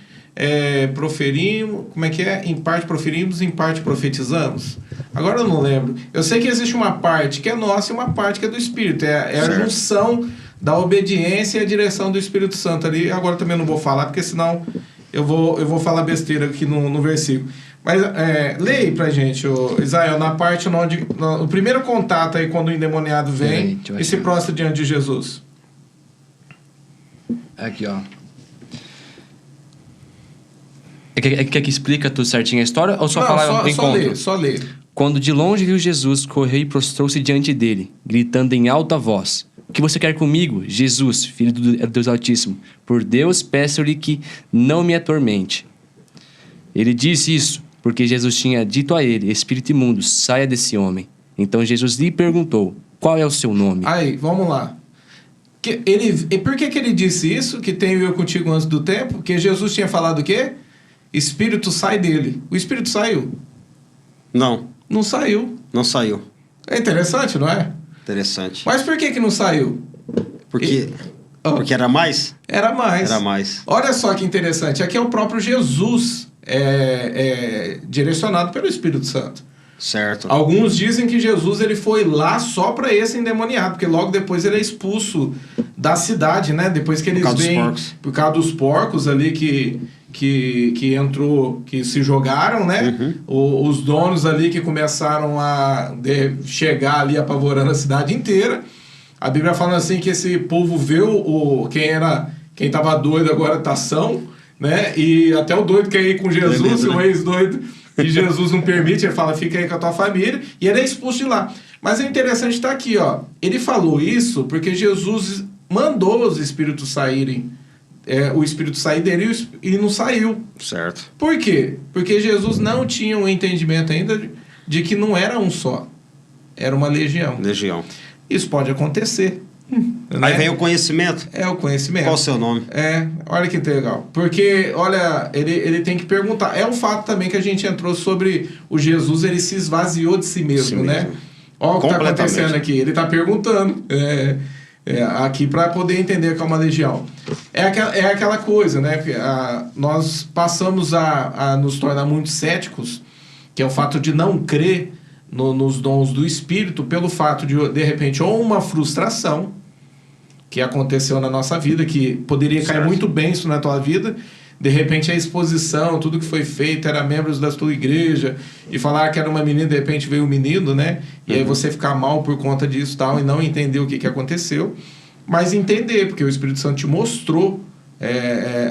proferimos... Como é que é? Em parte proferimos, em parte profetizamos. Agora eu não lembro. Eu sei que existe uma parte que é nossa e uma parte que é do Espírito. É a junção da obediência e a direção do Espírito Santo ali. Agora também eu não vou falar, porque senão... Eu vou falar besteira aqui no versículo. Mas leia aí pra gente, Israel, na parte onde... O primeiro contato aí, quando o endemoniado vem e se prostra diante de Jesus. Aqui, ó. Quer que explica tudo certinho a história? Ou só falar o encontro? Só lê. Quando de longe viu Jesus, correu e prostrou-se diante dele, gritando em alta voz: O que você quer comigo, Jesus, filho do Deus Altíssimo? Por Deus, peço-lhe que não me atormente. Ele disse isso porque Jesus tinha dito a ele: Espírito imundo, saia desse homem. Então Jesus lhe perguntou: Qual é o seu nome? Aí, vamos lá. Por que ele disse isso? Que tenho eu contigo antes do tempo? Porque Jesus tinha falado o quê? Espírito sai dele. O Espírito saiu? Não saiu. Não saiu. É interessante, não é? Interessante. Mas por que não saiu? Porque era mais? Era mais. Era mais. Olha só que interessante. Aqui é o próprio Jesus direcionado pelo Espírito Santo. Certo. Alguns dizem que Jesus ele foi lá só para esse endemoniado, porque logo depois ele é expulso da cidade, né? Depois que eles vêm... Por causa dos porcos ali que entrou, que se jogaram, né? Os donos ali que começaram a chegar ali apavorando a cidade inteira. A Bíblia fala assim que esse povo vê quem estava doido agora tá são, né? E até o doido quer ir com Jesus, o ex-doido, e Jesus não permite, ele fala, fica aí com a tua família, e ele é expulso de lá. Mas é interessante estar aqui, ó. Ele falou isso porque Jesus mandou os espíritos saírem, o espírito sair dele e não saiu. Certo. Por quê? Porque Jesus não tinha um entendimento ainda de que não era um só, era uma legião. Isso pode acontecer. Aí vem o conhecimento? É o conhecimento. Qual o seu nome? Olha que legal. Porque, olha, ele tem que perguntar. É um fato também que a gente entrou sobre o Jesus, ele se esvaziou de si mesmo, né? Olha o que está acontecendo aqui. Ele está perguntando aqui para poder entender que é uma legião. É aquela coisa, né? Nós passamos a nos tornar muito céticos, que é o fato de não crer nos dons do Espírito, pelo fato de repente, ou uma frustração que aconteceu na nossa vida, que poderia cair muito bem isso na tua vida, de repente a exposição, tudo que foi feito, era membros da tua igreja, e falar que era uma menina, de repente veio um menino, né? E aí você ficar mal por conta disso tal, e não entender o que aconteceu, mas entender, porque o Espírito Santo te mostrou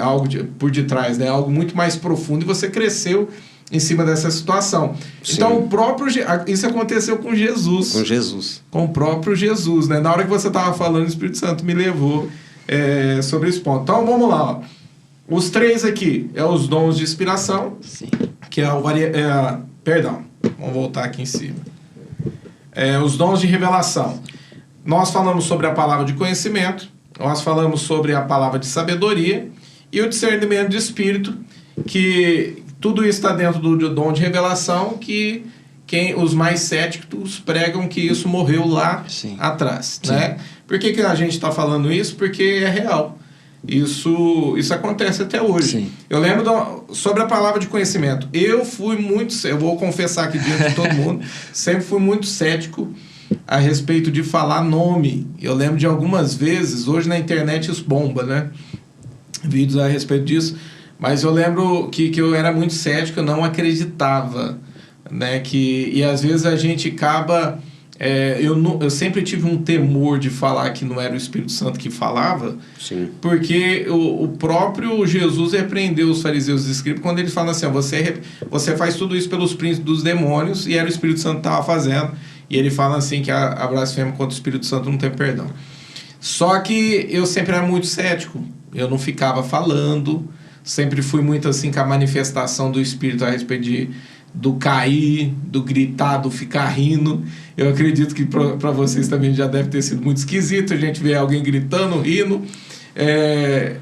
algo por detrás, né? Algo muito mais profundo, e você cresceu em cima dessa situação. Sim. Então, isso aconteceu com Jesus. Com o próprio Jesus, né? Na hora que você estava falando, o Espírito Santo me levou sobre esse ponto. Então, vamos lá. Ó. Os três aqui os dons de inspiração. Sim. Que é perdão, vamos voltar aqui em cima. os dons de revelação. Nós falamos sobre a palavra de conhecimento, nós falamos sobre a palavra de sabedoria e o discernimento de espírito, que tudo isso está dentro do dom de revelação, que os mais céticos pregam que isso morreu lá atrás. Né? Por que a gente está falando isso? Porque é real. Isso acontece até hoje. Sim. Eu lembro sobre a palavra de conhecimento. Eu vou confessar aqui diante de todo mundo, sempre fui muito cético a respeito de falar nome. Eu lembro de algumas vezes, hoje na internet isso bomba, né? Vídeos a respeito disso. Mas eu lembro que eu era muito cético, eu não acreditava, né? E às vezes a gente acaba... eu sempre tive um temor de falar que não era o Espírito Santo que falava. Sim. Porque o próprio Jesus repreendeu os fariseus e os escribas quando ele fala assim, você faz tudo isso pelos príncipes dos demônios, e era o Espírito Santo que estava fazendo. E ele fala assim que a blasfêmia contra o Espírito Santo não tem perdão. Só que eu sempre era muito cético, eu não ficava falando, sempre fui muito assim com a manifestação do Espírito a respeito do cair, do gritar, do ficar rindo. Eu acredito que para vocês também já deve ter sido muito esquisito a gente ver alguém gritando, rindo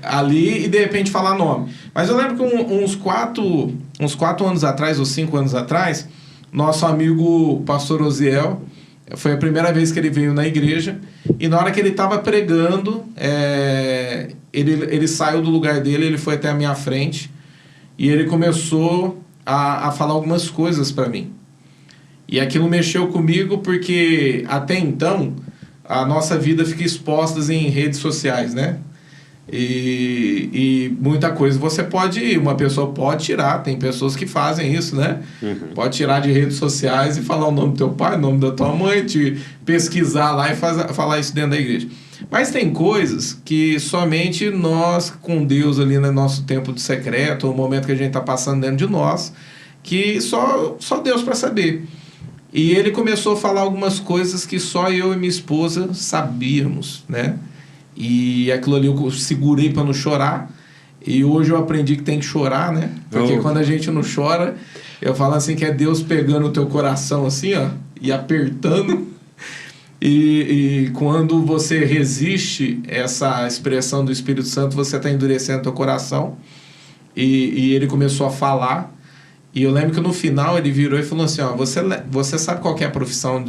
ali e de repente falar nome. Mas eu lembro que uns 4 anos atrás ou 5 anos atrás, nosso amigo pastor Osiel, foi a primeira vez que ele veio na igreja, e na hora que ele estava pregando, ele saiu do lugar dele, ele foi até a minha frente e ele começou a falar algumas coisas para mim. E aquilo mexeu comigo porque até então a nossa vida fica exposta em redes sociais, né? E muita coisa uma pessoa pode tirar, tem pessoas que fazem isso, né? Uhum. Pode tirar de redes sociais e falar o nome do teu pai, o nome da tua mãe, te pesquisar lá e falar isso dentro da igreja. Mas tem coisas que somente nós, com Deus ali no nosso tempo de secreto, o momento que a gente está passando dentro de nós, que só Deus para saber. E ele começou a falar algumas coisas que só eu e minha esposa sabíamos, né? E aquilo ali eu segurei para não chorar. E hoje eu aprendi que tem que chorar, né? Porque quando a gente não chora, eu falo assim que é Deus pegando o teu coração assim, ó, e apertando. E quando você resiste essa expressão do Espírito Santo, você está endurecendo o teu coração. E ele começou a falar. E eu lembro que no final ele virou e falou assim, ó, você sabe qual que é a profissão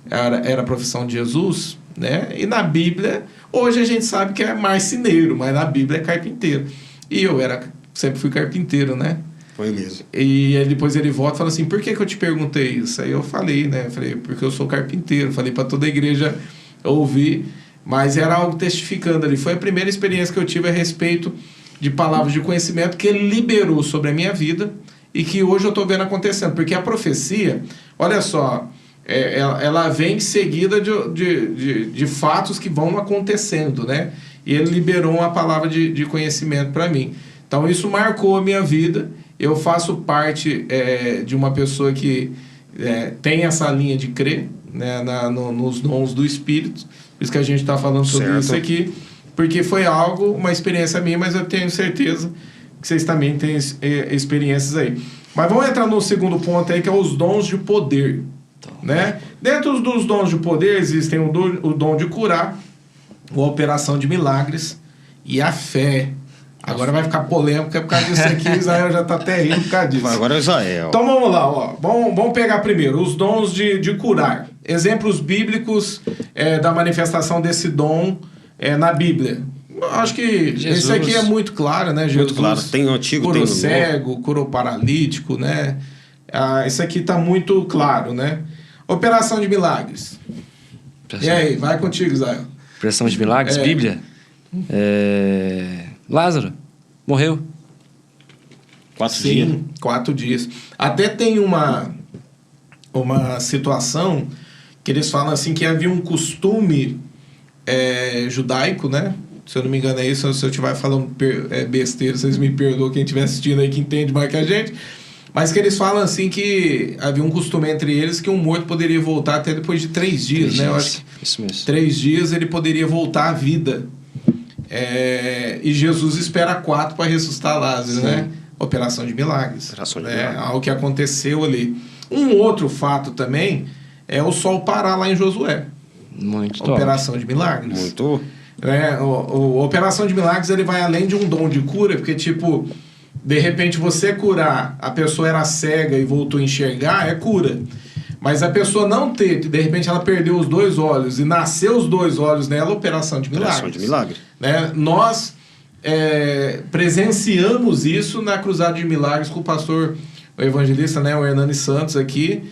era a profissão de Jesus, né? E na Bíblia, hoje a gente sabe que é marceneiro, mas na Bíblia é carpinteiro. E eu sempre fui carpinteiro, né? Foi mesmo. E aí depois ele volta e fala assim, por que eu te perguntei isso? Aí eu falei, né? Falei, porque eu sou carpinteiro. Falei para toda a igreja ouvir, mas era algo testificando ali. Foi a primeira experiência que eu tive a respeito de palavras de conhecimento que ele liberou sobre a minha vida e que hoje eu estou vendo acontecendo. Porque a profecia, olha só, ela vem seguida de fatos que vão acontecendo, né? E ele liberou uma palavra de conhecimento para mim. Então isso marcou a minha vida. Eu faço parte de uma pessoa que tem essa linha de crer, né, nos dons do Espírito. Por isso que a gente está falando sobre isso aqui. Porque foi uma experiência minha, mas eu tenho certeza que vocês também têm experiências aí. Mas vamos entrar no segundo ponto aí, que é os dons de poder. Né? Dentro dos dons de poder existem o dom de curar, a operação de milagres e a fé. Agora vai ficar polêmica por causa disso aqui. O Israel já está até rindo por causa disso. Agora é Israel. Então vamos lá, ó. Vamos pegar primeiro os dons de curar. Exemplos bíblicos da manifestação desse dom na Bíblia. Acho que Jesus, esse aqui é muito claro, né? Jesus, muito claro. Tem o antigo, curou tem o cego, curou paralítico, né? Esse aqui está muito claro, né? Operação de milagres. E aí, vai contigo, Israel. Operação de milagres, Bíblia. Lázaro morreu. 4 dias. Sim, 4 dias. Até tem uma situação que eles falam assim que havia um costume judaico, né? Se eu não me engano é isso, se eu estiver falando besteira, vocês me perdoam, quem estiver assistindo aí que entende mais que a gente. Mas que eles falam assim que havia um costume entre eles que um morto poderia voltar até depois de 3 dias, né? Eu acho que isso mesmo. 3 dias ele poderia voltar à vida. E Jesus espera 4 para ressuscitar Lázaro, Sim. né? Operação de milagres. Operação de milagres. Algo que aconteceu ali. Um outro fato também é o sol parar lá em Josué. Muito top. Operação de milagres. Muito. A Operação de Milagres, ele vai além de um dom de cura, porque, tipo, de repente você curar, a pessoa era cega e voltou a enxergar, é cura. Mas a pessoa não ter, de repente ela perdeu os 2 olhos e nasceu os 2 olhos nela, operação de milagres. Operação de milagre. Né? Nós presenciamos isso na Cruzada de Milagres com o pastor, o evangelista, né, o Hernani Santos aqui.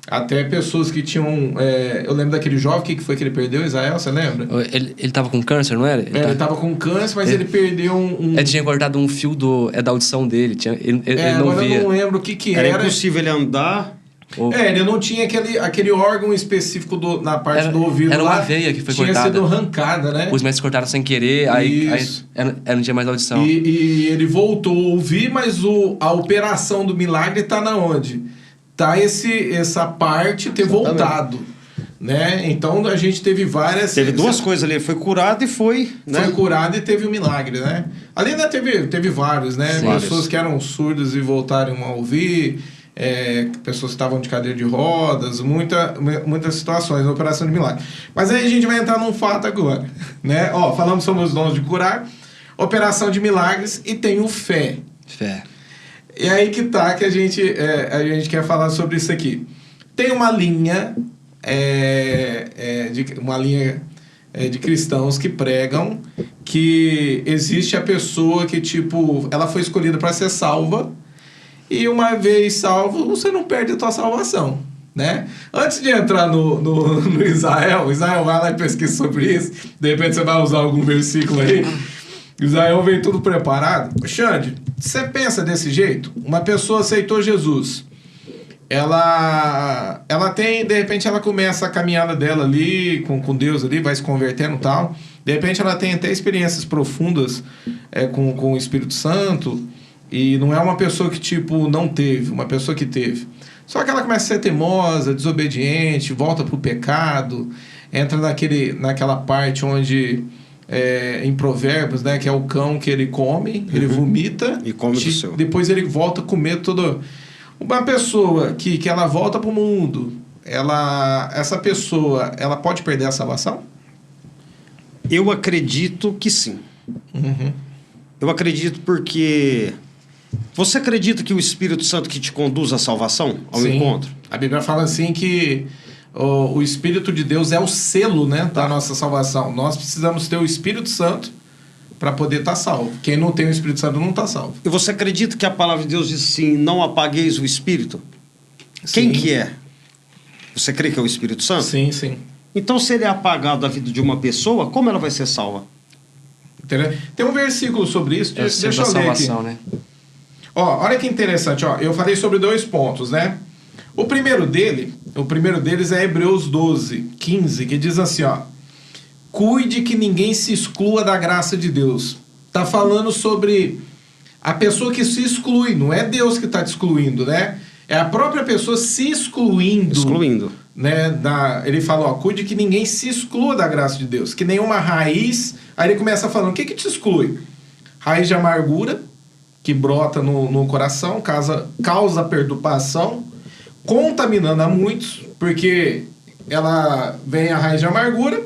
Até pessoas que tinham... eu lembro daquele jovem, que foi que ele perdeu, Israel, você lembra? Ele tava com câncer, não era? Ele tava com câncer, mas ele perdeu ele tinha cortado um fio da audição dele. Ele não agora via. eu não lembro o que Era era. impossível ele andar. Ele não tinha aquele órgão específico na parte do ouvido. Era lá, uma veia que foi tinha cortada. Tinha sido arrancada, né? Os médicos cortaram sem querer, aí não tinha mais audição. E ele voltou a ouvir, mas a operação do milagre tá na onde? Tá essa parte ter voltado, né? Então a gente teve várias... Teve 2 coisas ali, foi curado e foi... Né? Foi curado e teve um milagre, né? Ali ainda teve vários, né? Sim. Pessoas que eram surdas e voltaram a ouvir, pessoas que estavam de cadeira de rodas, muitas situações na operação de milagre. Mas aí a gente vai entrar num fato agora, né? Falamos sobre os dons de curar, operação de milagres e tem o fé. Fé. E aí que tá que a gente quer falar sobre isso aqui. Tem uma linha, de cristãos que pregam que existe a pessoa que, tipo, ela foi escolhida para ser salva e uma vez salvo, você não perde a tua salvação, né? Antes de entrar no Israel vai lá e pesquisa sobre isso, de repente você vai usar algum versículo aí. Israel veio tudo preparado. Xande, você pensa desse jeito? Uma pessoa aceitou Jesus. Ela tem, de repente, ela começa a caminhada dela ali, com Deus ali, vai se convertendo e tal. De repente, ela tem até experiências profundas com o Espírito Santo. E não é uma pessoa que, tipo, não teve, uma pessoa que teve. Só que ela começa a ser teimosa, desobediente, volta pro pecado, entra naquela parte onde... em Provérbios, né, que é o cão que ele come, ele vomita e come do seu. Depois ele volta a comer todo. Uma pessoa que ela volta pro mundo, essa pessoa, ela pode perder a salvação? Eu acredito que sim. Eu acredito porque... Você acredita que o Espírito Santo que te conduz à salvação, ao encontro? A Bíblia fala assim que o Espírito de Deus é o selo, né, da nossa salvação. Nós precisamos ter o Espírito Santo para poder estar salvo. Quem não tem o Espírito Santo não está salvo. E você acredita que a palavra de Deus diz assim, não apagueis o Espírito? Quem que é? Você crê que é o Espírito Santo? Sim, sim. Então, se ele é apagado da vida de uma pessoa, como ela vai ser salva? Entendeu? Tem um versículo sobre isso, deixa eu ler salvação, aqui. né? Olha que interessante, eu falei sobre 2 pontos, né? O primeiro deles é Hebreus 12, 15, que diz assim, cuide que ninguém se exclua da graça de Deus. Tá falando sobre a pessoa que se exclui, não é Deus que está te excluindo, né? É a própria pessoa se excluindo. Excluindo. Né? Ele fala, cuide que ninguém se exclua da graça de Deus, que nenhuma raiz... Aí ele começa falando, o que te exclui? Raiz de amargura, que brota no coração, causa perturbação, contaminando a muitos, porque ela vem a raiz de amargura,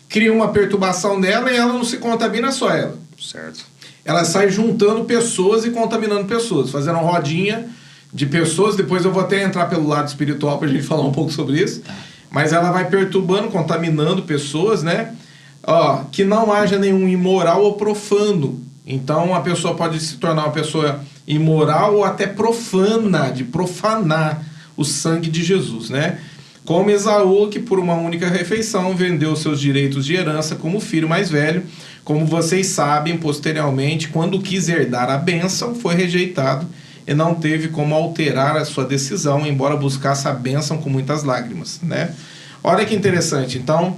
cria uma perturbação nela e ela não se contamina só ela. Certo. Ela sai juntando pessoas e contaminando pessoas, fazendo uma rodinha de pessoas. Depois eu vou até entrar pelo lado espiritual para a gente falar um pouco sobre isso. Mas ela vai perturbando, contaminando pessoas, né? Que não haja nenhum imoral ou profano. Então a pessoa pode se tornar uma pessoa imoral ou até profana, de profanar o sangue de Jesus, né? Como Esaú, que por uma única refeição vendeu seus direitos de herança como filho mais velho. Como vocês sabem, posteriormente, quando quis herdar a bênção, foi rejeitado e não teve como alterar a sua decisão, embora buscasse a bênção com muitas lágrimas, né? Olha que interessante. Então,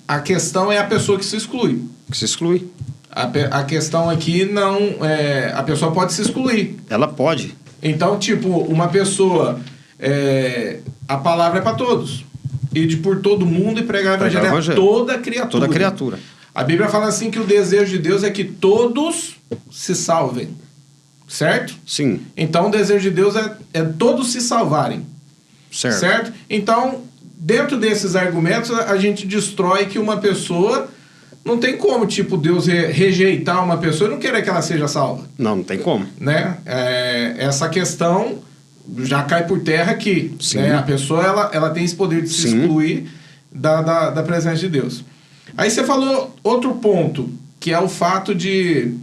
a questão é a pessoa que se exclui. Que se exclui. A questão aqui não... a pessoa pode se excluir. Ela pode. Então, tipo, uma pessoa... a palavra é para todos. Ide por todo mundo e pregar o evangelho a toda criatura. Toda criatura. A Bíblia fala assim que o desejo de Deus é que todos se salvem. Certo? Sim. Então, o desejo de Deus é todos se salvarem. Certo. Então, dentro desses argumentos, a gente destrói que uma pessoa... Não tem como, tipo, Deus rejeitar uma pessoa e não querer que ela seja salva. Não tem como. Né? Essa questão já cai por terra aqui. Né? A pessoa ela tem esse poder de se excluir da presença de Deus. Aí você falou outro ponto, que é o fato de...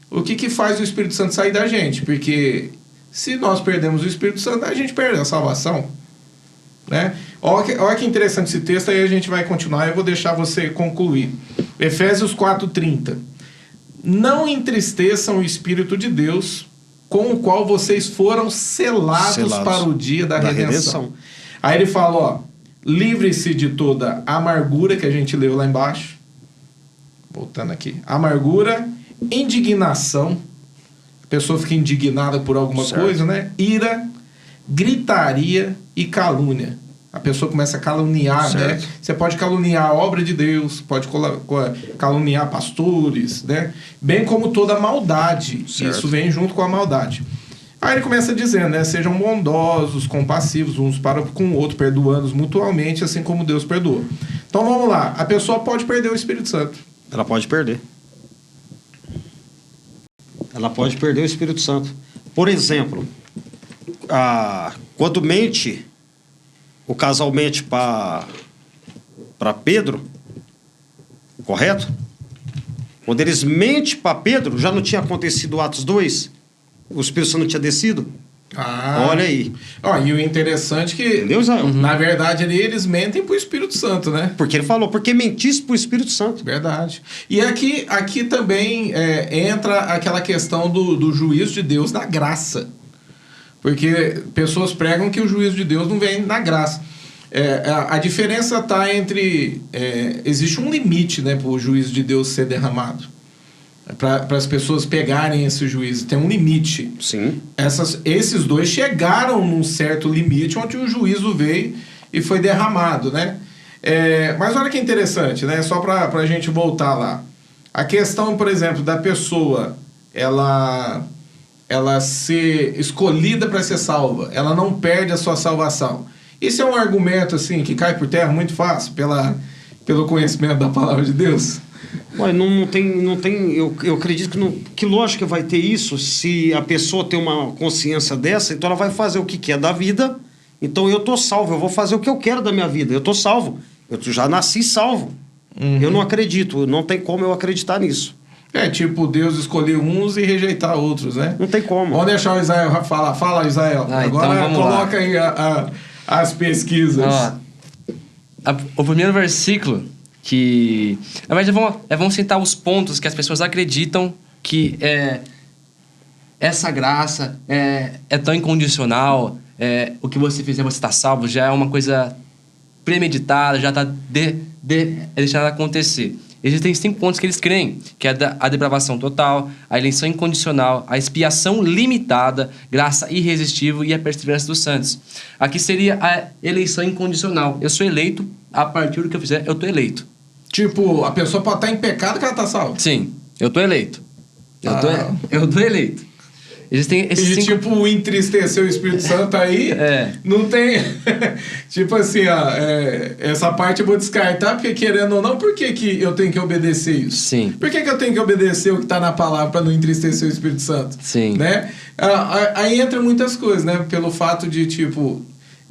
O que faz o Espírito Santo sair da gente? Porque se nós perdemos o Espírito Santo, a gente perde a salvação. Né? Olha que interessante esse texto, aí a gente vai continuar e eu vou deixar você concluir. Efésios 4:30. Não entristeçam o Espírito de Deus, com o qual vocês foram selados para o dia da redenção. Aí ele fala, ó, livre-se de toda amargura, que a gente leu lá embaixo. Voltando aqui. Amargura, indignação. A pessoa fica indignada por alguma coisa, né? Ira, gritaria e calúnia. A pessoa começa a caluniar, né? Você pode caluniar a obra de Deus, pode caluniar pastores, né? Bem como toda maldade. Isso vem junto com a maldade. Aí ele começa dizendo, né? Sejam bondosos, compassivos, uns para com o outro, perdoando-os mutualmente, assim como Deus perdoa. Então vamos lá. A pessoa pode perder o Espírito Santo. Ela pode perder. Ela pode perder o Espírito Santo. Por exemplo, quando o casal mente para Pedro, correto? Quando eles mentem para Pedro, já não tinha acontecido Atos 2? O Espírito Santo não tinha descido? Olha aí. E o interessante é que, na verdade, eles mentem para o Espírito Santo, né? Porque ele falou, porque mentisse para o Espírito Santo. Verdade. E aqui também entra aquela questão do juízo de Deus na graça. Porque pessoas pregam que o juízo de Deus não vem na graça. A diferença está entre... existe um limite, né, para o juízo de Deus ser derramado. Para as pessoas pegarem esse juízo. Tem um limite. Sim. Esses dois chegaram num certo limite onde o juízo veio e foi derramado, né? Mas olha que interessante, né? Só para a gente voltar lá. A questão, por exemplo, da pessoa... ela ser escolhida para ser salva, ela não perde a sua salvação. Isso é um argumento assim que cai por terra muito fácil pelo conhecimento da palavra de Deus? Ué, não tem. Eu acredito que lógica vai ter isso se a pessoa tem uma consciência dessa, então ela vai fazer o que quer da vida. Então eu tô salvo, eu vou fazer o que eu quero da minha vida, eu tô salvo, eu já nasci salvo. Eu não acredito, não tem como eu acreditar nisso. Tipo, Deus escolher uns e rejeitar outros, né? Não tem como. Vamos deixar o Israel falar. Fala, Israel. Agora então coloca aí as pesquisas. O primeiro versículo que... Na verdade, vamos citar os pontos que as pessoas acreditam que essa graça é tão incondicional, o que você fizer, você está salvo, já é uma coisa premeditada, já está deixando acontecer. Existem 5 pontos que eles creem, que é a depravação total, a eleição incondicional, a expiação limitada, graça irresistível e a perseverança dos santos. Aqui seria a eleição incondicional. Eu sou eleito, a partir do que eu fizer, eu estou eleito. Tipo, a pessoa pode estar em pecado que ela está salva. Sim, eu estou eleito. Eu estou eleito. Existem esses tipo, entristecer o Espírito Santo aí, não tem... tipo assim, essa parte eu vou descartar, porque querendo ou não, por que eu tenho que obedecer isso? Sim. Por que eu tenho que obedecer o que está na palavra para não entristecer o Espírito Santo? Sim. Né? Aí entra muitas coisas, né? Pelo fato de, tipo,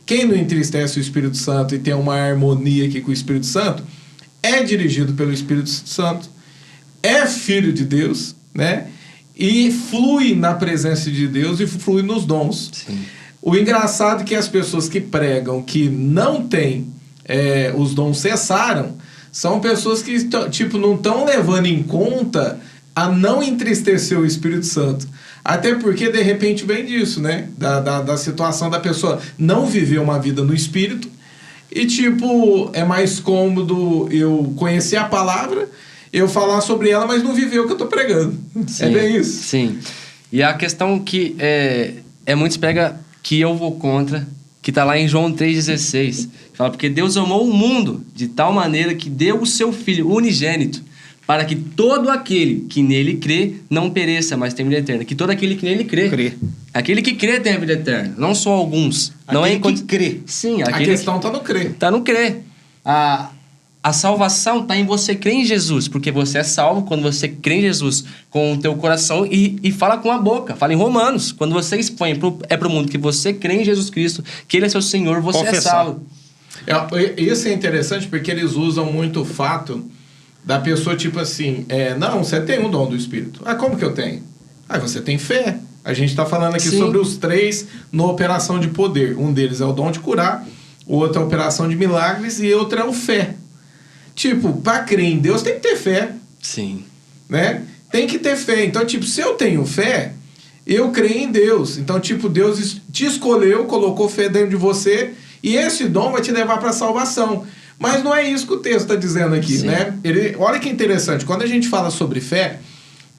quem não entristece o Espírito Santo e tem uma harmonia aqui com o Espírito Santo, é dirigido pelo Espírito Santo, é filho de Deus, né? E flui na presença de Deus e flui nos dons. Sim. O engraçado é que as pessoas que pregam que não têm os dons cessaram são pessoas que tipo, não estão levando em conta a não entristecer o Espírito Santo. Até porque, de repente, vem disso, né? Da situação da pessoa não viver uma vida no Espírito e, tipo, é mais cômodo eu conhecer a palavra, eu falar sobre ela, mas não viver o que eu estou pregando. Sim, é bem isso. Sim. E a questão que muitos pega que eu vou contra, que está lá em João 3,16. Fala, porque Deus amou o mundo de tal maneira que deu o seu Filho unigênito, para que todo aquele que nele crê não pereça, mas tenha vida eterna. Que todo aquele que nele crê. Aquele que crê tem a vida eterna, não só alguns. Aquele não é que crê. Sim, A questão está no crer. Está no crer. A salvação está em você crer em Jesus, porque você é salvo quando você crê em Jesus com o teu coração e fala com a boca. Fala em Romanos. Quando você expõe para o mundo que você crê em Jesus Cristo, que Ele é seu Senhor, você é salvo. Isso é interessante porque eles usam muito o fato da pessoa, tipo assim, não, você tem um dom do Espírito. Ah, como que eu tenho? Ah, você tem fé. A gente está falando aqui sobre os 3 na operação de poder. Um deles é o dom de curar, o outro é a operação de milagres e outro é o fé. Tipo, para crer em Deus tem que ter fé. Sim. Né? Tem que ter fé. Então, tipo, se eu tenho fé, eu creio em Deus. Então, tipo, Deus te escolheu, colocou fé dentro de você e esse dom vai te levar para a salvação. Mas não é isso que o texto está dizendo aqui, né? Olha que interessante. Quando a gente fala sobre fé,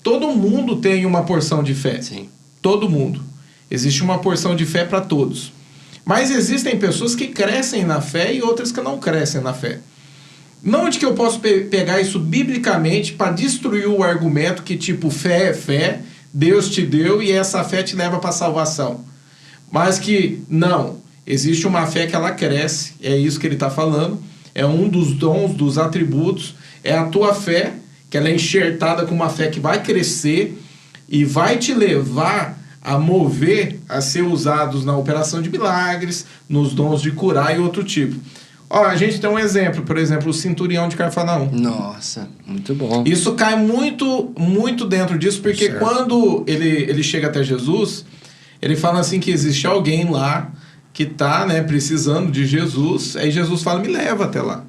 todo mundo tem uma porção de fé. Sim. Todo mundo. Existe uma porção de fé para todos. Mas existem pessoas que crescem na fé e outras que não crescem na fé. Não de que eu posso pegar isso biblicamente para destruir o argumento que, tipo, fé é fé, Deus te deu e essa fé te leva para a salvação. Mas que, não, existe uma fé que ela cresce, é isso que ele está falando, é um dos dons, dos atributos, é a tua fé, que ela é enxertada com uma fé que vai crescer e vai te levar a mover, a ser usados na operação de milagres, nos dons de curar e outro tipo. Ó, a gente tem um exemplo, por exemplo, o centurião de Cafarnaum. Nossa, muito bom. Isso cai muito, muito dentro disso, porque quando ele chega até Jesus, ele fala assim que existe alguém lá que está, né, precisando de Jesus, aí Jesus fala, me leva até lá.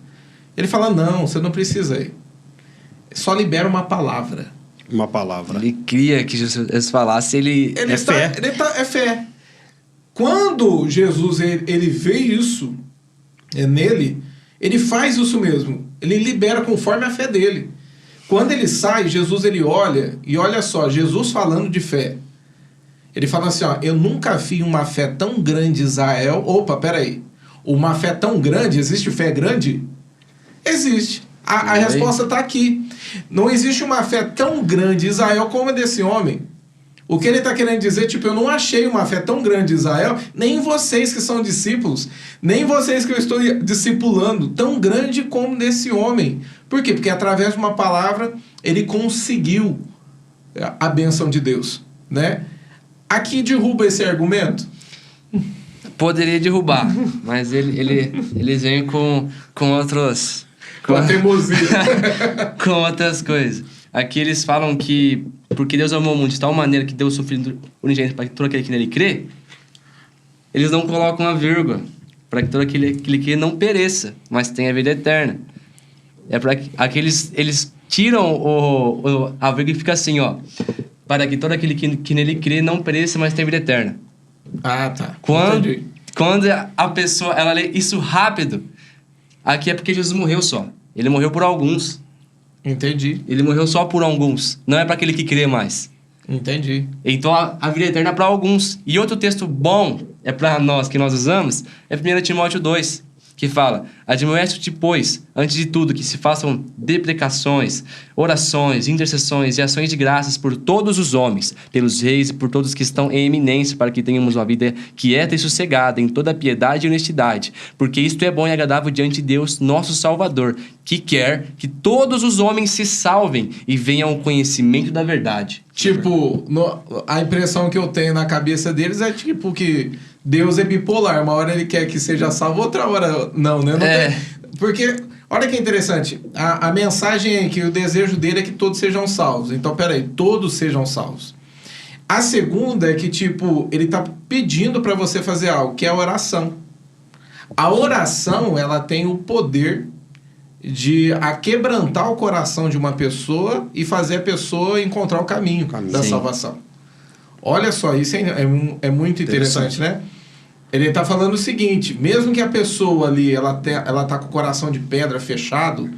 Ele fala, não, você não precisa ir. Só libera uma palavra. Uma palavra. Ele queria que Jesus falasse, é fé. É fé. Quando Jesus ele vê isso nele, ele faz isso mesmo. Ele libera conforme a fé dele. Quando ele sai, Jesus ele olha, e olha só, Jesus falando de fé. Ele fala assim, ó, eu nunca vi uma fé tão grande em Israel. Opa, peraí. Uma fé tão grande, existe fé grande? Existe. A resposta está aqui. Não existe uma fé tão grande em Israel como a desse homem. O que ele está querendo dizer, tipo, eu não achei uma fé tão grande em Israel, nem vocês que são discípulos, nem vocês que eu estou discipulando, tão grande como desse homem. Por quê? Porque através de uma palavra, ele conseguiu a bênção de Deus, né? Aqui derruba esse argumento? Poderia derrubar, mas eles vêm com outros... Com a teimosia. Com outras coisas. Aqui eles falam que porque Deus amou o mundo de tal maneira que deu o seu Filho unigênito para que todo aquele que nele crê, eles não colocam a vírgula, para que todo aquele que crê não pereça, mas tenha vida eterna. É para que eles tiram a vírgula e fica assim, ó, para que todo aquele que nele crê não pereça, mas tenha vida eterna. Ah, tá. Quando a pessoa ela lê isso rápido, aqui é porque Jesus morreu só. Ele morreu por alguns. Entendi. Ele morreu só por alguns. Não é para aquele que crê mais. Entendi. Então a vida eterna é para alguns. E outro texto bom é para nós, que nós usamos, é 1 Timóteo 2, que fala: admoeste-te, pois, antes de tudo, que se façam deprecações, orações, intercessões e ações de graças por todos os homens, pelos reis e por todos que estão em eminência, para que tenhamos uma vida quieta e sossegada em toda piedade e honestidade, porque isto é bom e agradável diante de Deus, nosso Salvador, que quer que todos os homens se salvem e venham ao conhecimento da verdade. Tipo, a impressão que eu tenho na cabeça deles é tipo que Deus é bipolar. Uma hora ele quer que seja salvo, outra hora não, né? Não tem... Porque, olha que interessante, a mensagem é que o desejo dele é que todos sejam salvos. Então, peraí, todos sejam salvos. A segunda é que, tipo, ele tá pedindo para você fazer algo, que é a oração. A oração, ela tem o poder de aquebrantar o coração de uma pessoa e fazer a pessoa encontrar o caminho da salvação. Olha só, isso é muito interessante, né? Ele está falando o seguinte, mesmo que a pessoa ali, ela tá com o coração de pedra fechado,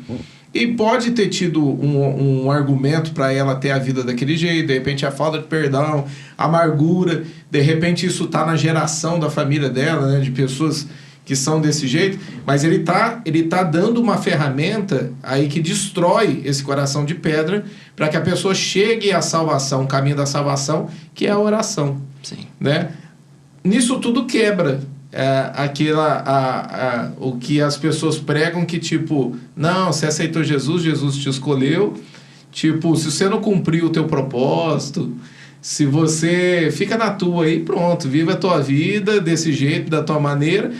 e pode ter tido um argumento para ela ter a vida daquele jeito, de repente a falta de perdão, a amargura, de repente isso está na geração da família dela, né? De pessoas que são desse jeito, mas ele tá dando uma ferramenta aí que destrói esse coração de pedra para que a pessoa chegue à salvação, o caminho da salvação, que é a oração. Sim. Né? Nisso tudo quebra o que as pessoas pregam, que tipo, não, você aceitou Jesus, Jesus te escolheu, tipo, se você não cumpriu o teu propósito, se você fica na tua aí, pronto, vive a tua vida desse jeito, da tua maneira.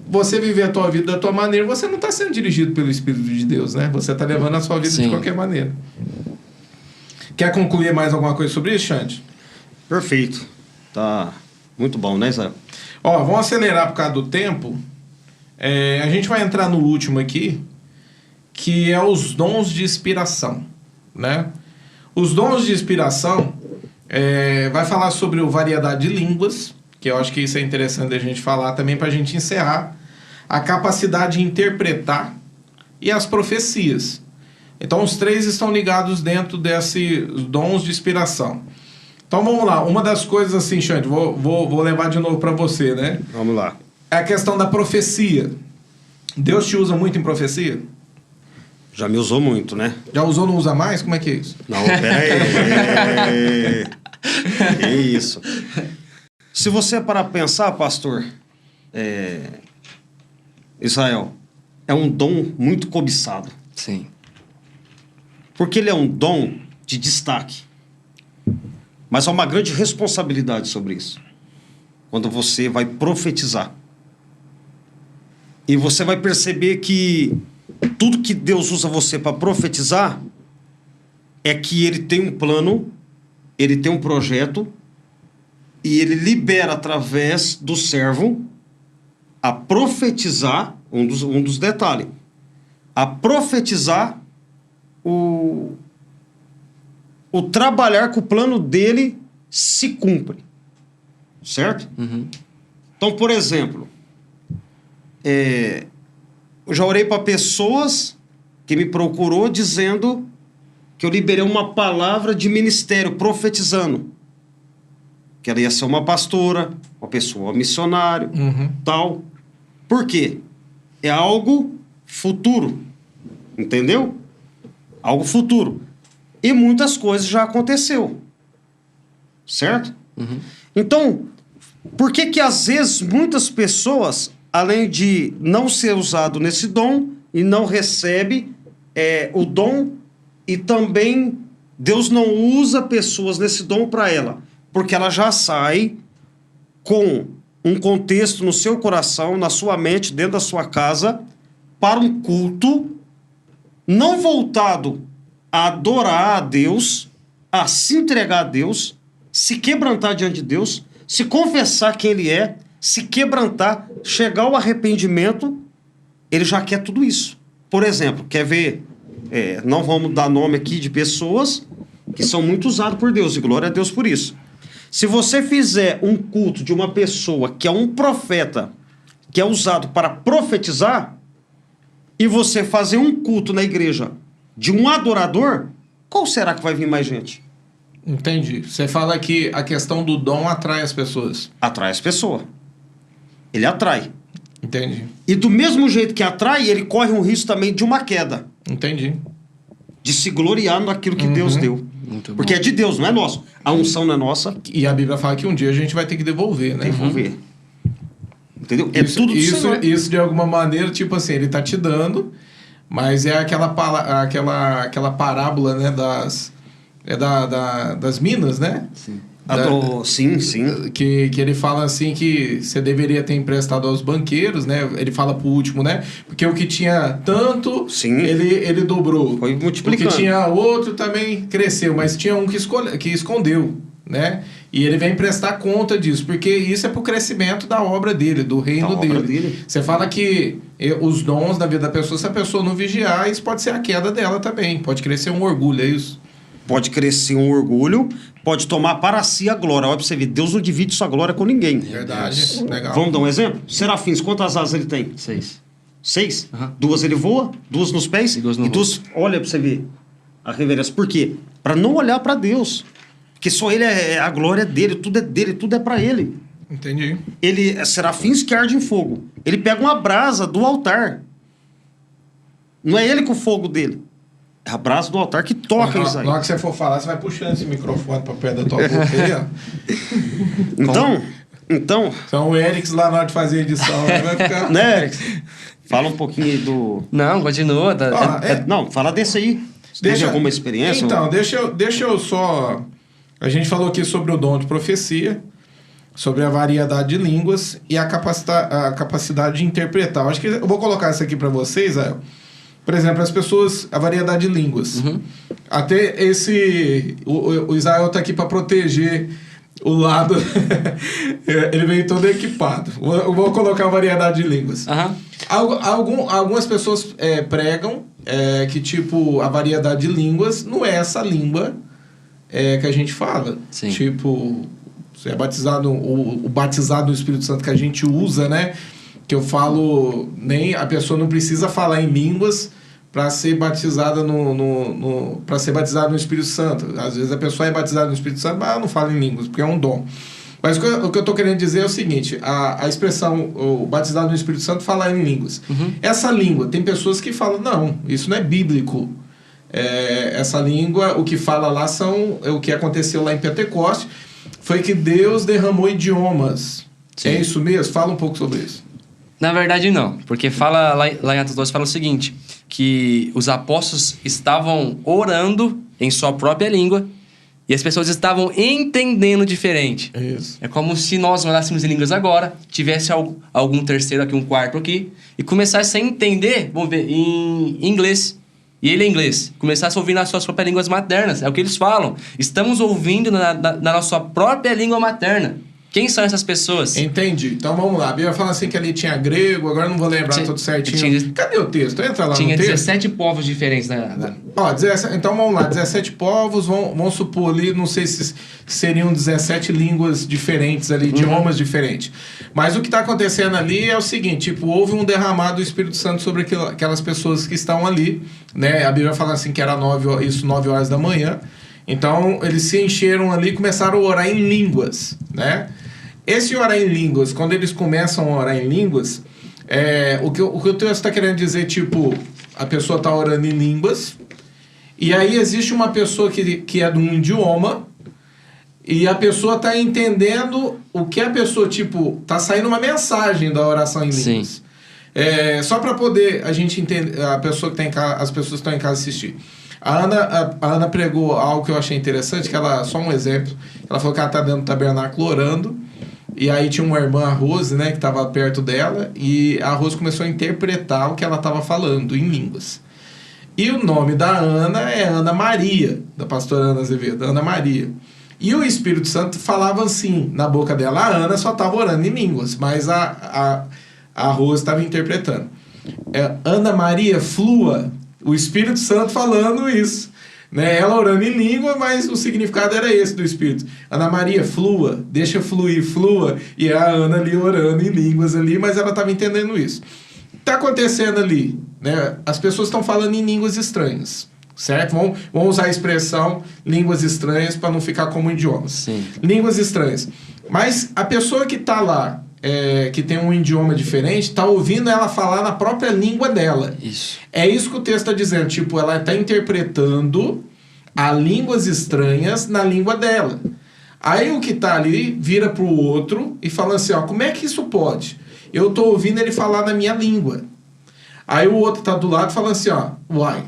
Você viver a tua vida da tua maneira, você não está sendo dirigido pelo Espírito de Deus, né? Você está levando a sua vida de qualquer maneira. Quer concluir mais alguma coisa sobre isso, Xande? Perfeito. Tá muito bom, né, Israel? Ó, vamos acelerar por causa do tempo. A gente vai entrar no último aqui, que é os dons de inspiração, né? Os dons de inspiração vai falar sobre a variedade de línguas, que eu acho que isso é interessante a gente falar também para a gente encerrar, a capacidade de interpretar e as profecias. Então, os três estão ligados dentro desses dons de inspiração. Então, vamos lá. Uma das coisas assim, Xande, vou levar de novo para você, né? Vamos lá. É a questão da profecia. Deus te usa muito em profecia? Já me usou muito, né? Já usou, não usa mais? Como é que é isso? Não, pera aí. Que isso. Se você parar para pensar, pastor, Israel, é um dom muito cobiçado. Sim. Porque ele é um dom de destaque. Mas há uma grande responsabilidade sobre isso. Quando você vai profetizar. E você vai perceber que tudo que Deus usa você para profetizar é que ele tem um plano, ele tem um projeto, e ele libera através do servo a profetizar, um dos detalhes, a profetizar o trabalhar que o plano dele se cumpre. Certo? Uhum. Então, por exemplo, eu já orei para pessoas que me procurou dizendo que eu liberei uma palavra de ministério, profetizando. Que ela ia ser uma pastora, uma pessoa missionário, tal. Por quê? É algo futuro. Entendeu? Algo futuro. E muitas coisas já aconteceu. Certo? Uhum. Então, por que às vezes muitas pessoas, além de não ser usado nesse dom, e não recebe o dom, e também Deus não usa pessoas nesse dom para ela? Porque ela já sai com um contexto no seu coração, na sua mente, dentro da sua casa, para um culto não voltado a adorar a Deus, a se entregar a Deus, se quebrantar diante de Deus, se confessar quem Ele é, se quebrantar, chegar ao arrependimento. Ele já quer tudo isso. Por exemplo, quer ver, não vamos dar nome aqui de pessoas que são muito usadas por Deus, e glória a Deus por isso. Se você fizer um culto de uma pessoa que é um profeta, que é usado para profetizar, e você fazer um culto na igreja de um adorador, qual será que vai vir mais gente? Entendi. Você fala que a questão do dom atrai as pessoas. Atrai as pessoas. Ele atrai. Entendi. E do mesmo jeito que atrai, ele corre um risco também de uma queda. Entendi. De se gloriar naquilo que Deus deu. Muito Porque bom. é de Deus, não é nosso. A unção não é nossa. E a Bíblia fala que um dia a gente vai ter que devolver, né? Devolver. Entendeu? Isso, Tudo do Senhor. isso de alguma maneira, tipo assim, ele tá te dando, mas é aquela parábola, né, das minas, né? Sim. Sim. Que ele fala assim que você deveria ter emprestado aos banqueiros, né? Ele fala pro último, né? Porque o que tinha tanto, Sim. ele dobrou. Foi multiplicando. O que tinha outro também cresceu, mas tinha um que escondeu, né? E ele vem prestar conta disso, porque isso é pro crescimento da obra dele, do reino dele. Você fala que os dons da vida da pessoa, se a pessoa não vigiar, isso pode ser a queda dela também. Pode crescer um orgulho, é isso? Pode crescer um orgulho, pode tomar para si a glória. Olha pra você ver, Deus não divide sua glória com ninguém. Verdade, legal. Vamos dar um exemplo? Serafins, quantas asas ele tem? 6. 6? Uhum. 2 ele voa, 2 nos pés E 2 no rosto. olha pra você ver a reverência. Por quê? Para não olhar para Deus. Porque só ele a glória dele, tudo é para ele. Entendi. Ele é serafins que ardem em fogo. Ele pega uma brasa do altar. Não é ele com o fogo dele. É a brasa do altar que toca isso aí. Na hora que você for falar, você vai puxando esse microfone pra perto da tua boca aí, ó. Então... o Erics lá na hora de fazer a edição, né, vai ficar... Né, Eric? Fala um pouquinho aí do... Não, continua. Não, fala desse aí. Você teve alguma experiência? Então, deixa eu só... A gente falou aqui sobre o dom de profecia, sobre a variedade de línguas e a capacidade de interpretar. Eu acho que eu vou colocar isso aqui para vocês, Ael. Por exemplo, as pessoas... A variedade de línguas. Uhum. Até esse... O Israel tá aqui para proteger o lado... Ele veio todo equipado. Eu vou colocar a variedade de línguas. Aham. Algumas pessoas pregam que, tipo, a variedade de línguas não é essa língua que a gente fala. Sim. Tipo, você é batizado... O batizado no Espírito Santo que a gente usa, né? Que eu falo... Nem a pessoa não precisa falar em línguas para ser batizada para ser batizada no Espírito Santo. Às vezes a pessoa é batizada no Espírito Santo, mas ela não fala em línguas, porque é um dom. Mas o que eu estou querendo dizer é o seguinte, a expressão o batizado no Espírito Santo, falar em línguas. Uhum. Essa língua, tem pessoas que falam, não, isso não é bíblico. Essa língua, o que fala lá o que aconteceu lá em Pentecostes, foi que Deus derramou idiomas. Sim. É isso mesmo? Fala um pouco sobre isso. Na verdade, não. Porque fala lá em Atos 2, fala o seguinte, que os apóstolos estavam orando em sua própria língua e as pessoas estavam entendendo diferente. Isso. É como se nós orássemos em línguas agora, tivesse algum terceiro aqui, um quarto aqui, e começasse a entender, vamos ver, em inglês. E ele é inglês. Começasse a ouvir nas suas próprias línguas maternas. É o que eles falam. Estamos ouvindo na nossa própria língua materna. Quem são essas pessoas? Entendi. Então vamos lá. A Bíblia fala assim que ali tinha grego, agora não vou lembrar tudo certinho. Cadê o texto? Entra lá no texto. Tinha 17 povos diferentes. Ó, 17, então vamos lá. 17 povos, vamos supor ali, não sei se seriam 17 línguas diferentes ali, idiomas diferentes. Mas o que está acontecendo ali é o seguinte, tipo, houve um derramado do Espírito Santo sobre aquelas pessoas que estão ali, né? A Bíblia fala assim que era 9 horas da manhã. Então, eles se encheram ali e começaram a orar em línguas, né? Esse orar em línguas, quando eles começam a orar em línguas, o que o texto está querendo dizer, tipo, a pessoa está orando em línguas, e aí existe uma pessoa que é de um idioma, e a pessoa está entendendo o que a pessoa, tipo, está saindo uma mensagem da oração em línguas. Sim. Só para poder a gente entender, as pessoas que estão em casa assistir. A Ana pregou algo que eu achei interessante, só um exemplo, ela falou que ela está dentro do tabernáculo orando, e aí tinha uma irmã, a Rose, né, que estava perto dela, e a Rose começou a interpretar o que ela estava falando em línguas. E o nome da Ana é Ana Maria, da pastora Ana Azevedo, Ana Maria. E o Espírito Santo falava assim, na boca dela, a Ana só estava orando em línguas, mas a Rose estava interpretando. Ana Maria, flua, o Espírito Santo falando isso. Né? Ela orando em língua, mas o significado era esse do Espírito. Ana Maria, flua, deixa fluir, flua. E a Ana ali orando em línguas ali, mas ela estava entendendo isso. Está acontecendo ali, né? As pessoas estão falando em línguas estranhas, certo? Vamos usar a expressão línguas estranhas para não ficar como idiomas. Sim. Línguas estranhas. Mas a pessoa que está lá, que tem um idioma diferente, está ouvindo ela falar na própria língua dela. Isso. É isso que o texto está dizendo. Tipo, ela está interpretando a línguas estranhas na língua dela. Aí o que está ali vira para o outro e fala assim, ó, como é que isso pode? Eu estou ouvindo ele falar na minha língua. Aí o outro está do lado falando assim, ó, uai.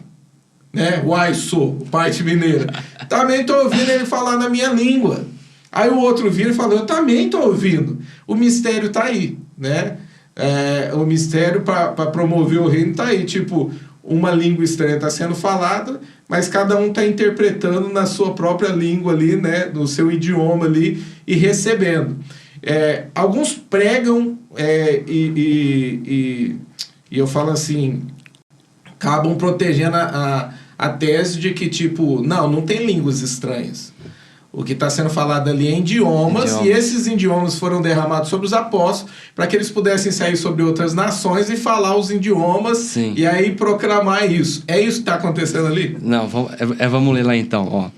Né? Uai, sou, parte mineira. Também estou ouvindo ele falar na minha língua. Aí o outro vira e fala, eu também estou ouvindo. O mistério está aí, né? O mistério para promover o reino está aí. Tipo, uma língua estranha está sendo falada, mas cada um está interpretando na sua própria língua ali, né? No seu idioma ali e recebendo. Alguns pregam e eu falo assim, acabam protegendo a tese de que, tipo, não tem línguas estranhas. O que está sendo falado ali é idiomas, e esses idiomas foram derramados sobre os apóstolos para que eles pudessem sair sobre outras nações e falar os idiomas. Sim. E aí proclamar isso. É isso que está acontecendo ali? Não, vamos ler lá então, ó.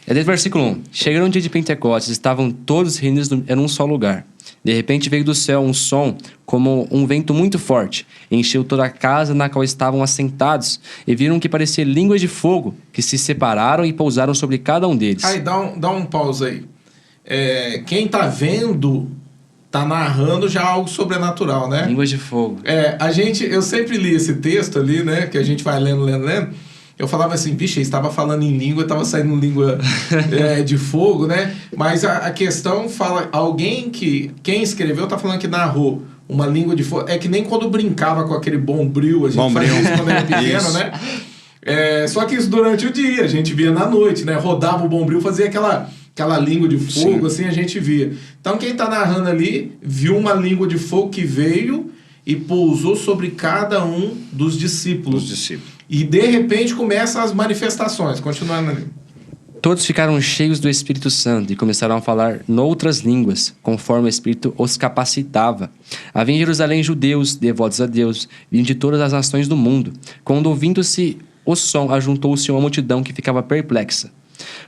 Desde o versículo 1. Chegaram o dia de Pentecostes, estavam todos reunidos em um só lugar. De repente veio do céu um som como um vento muito forte. Encheu toda a casa na qual estavam assentados. E viram que parecia línguas de fogo, que se separaram e pousaram sobre cada um deles. Aí, dá um pause aí. Quem tá vendo, tá narrando já algo sobrenatural, né? Línguas de fogo. Eu sempre li esse texto ali, né? Que a gente vai lendo. Eu falava assim, bicho, estava falando em língua, estava saindo língua de fogo, né? Mas a questão fala, quem escreveu tá falando que narrou uma língua de fogo. É que nem quando brincava com aquele bombril, a gente fazia isso quando era pequeno, né? Só que isso durante o dia, a gente via na noite, né? Rodava o bombril, fazia aquela língua de fogo, assim, a gente via. Então, quem tá narrando ali, viu uma língua de fogo que veio e pousou sobre cada um dos discípulos. E, de repente, começam as manifestações. Continuando ali. Todos ficaram cheios do Espírito Santo e começaram a falar noutras línguas, conforme o Espírito os capacitava. Havia em Jerusalém judeus, devotos a Deus, vindo de todas as nações do mundo. Quando, ouvindo-se o som, ajuntou-se uma multidão que ficava perplexa,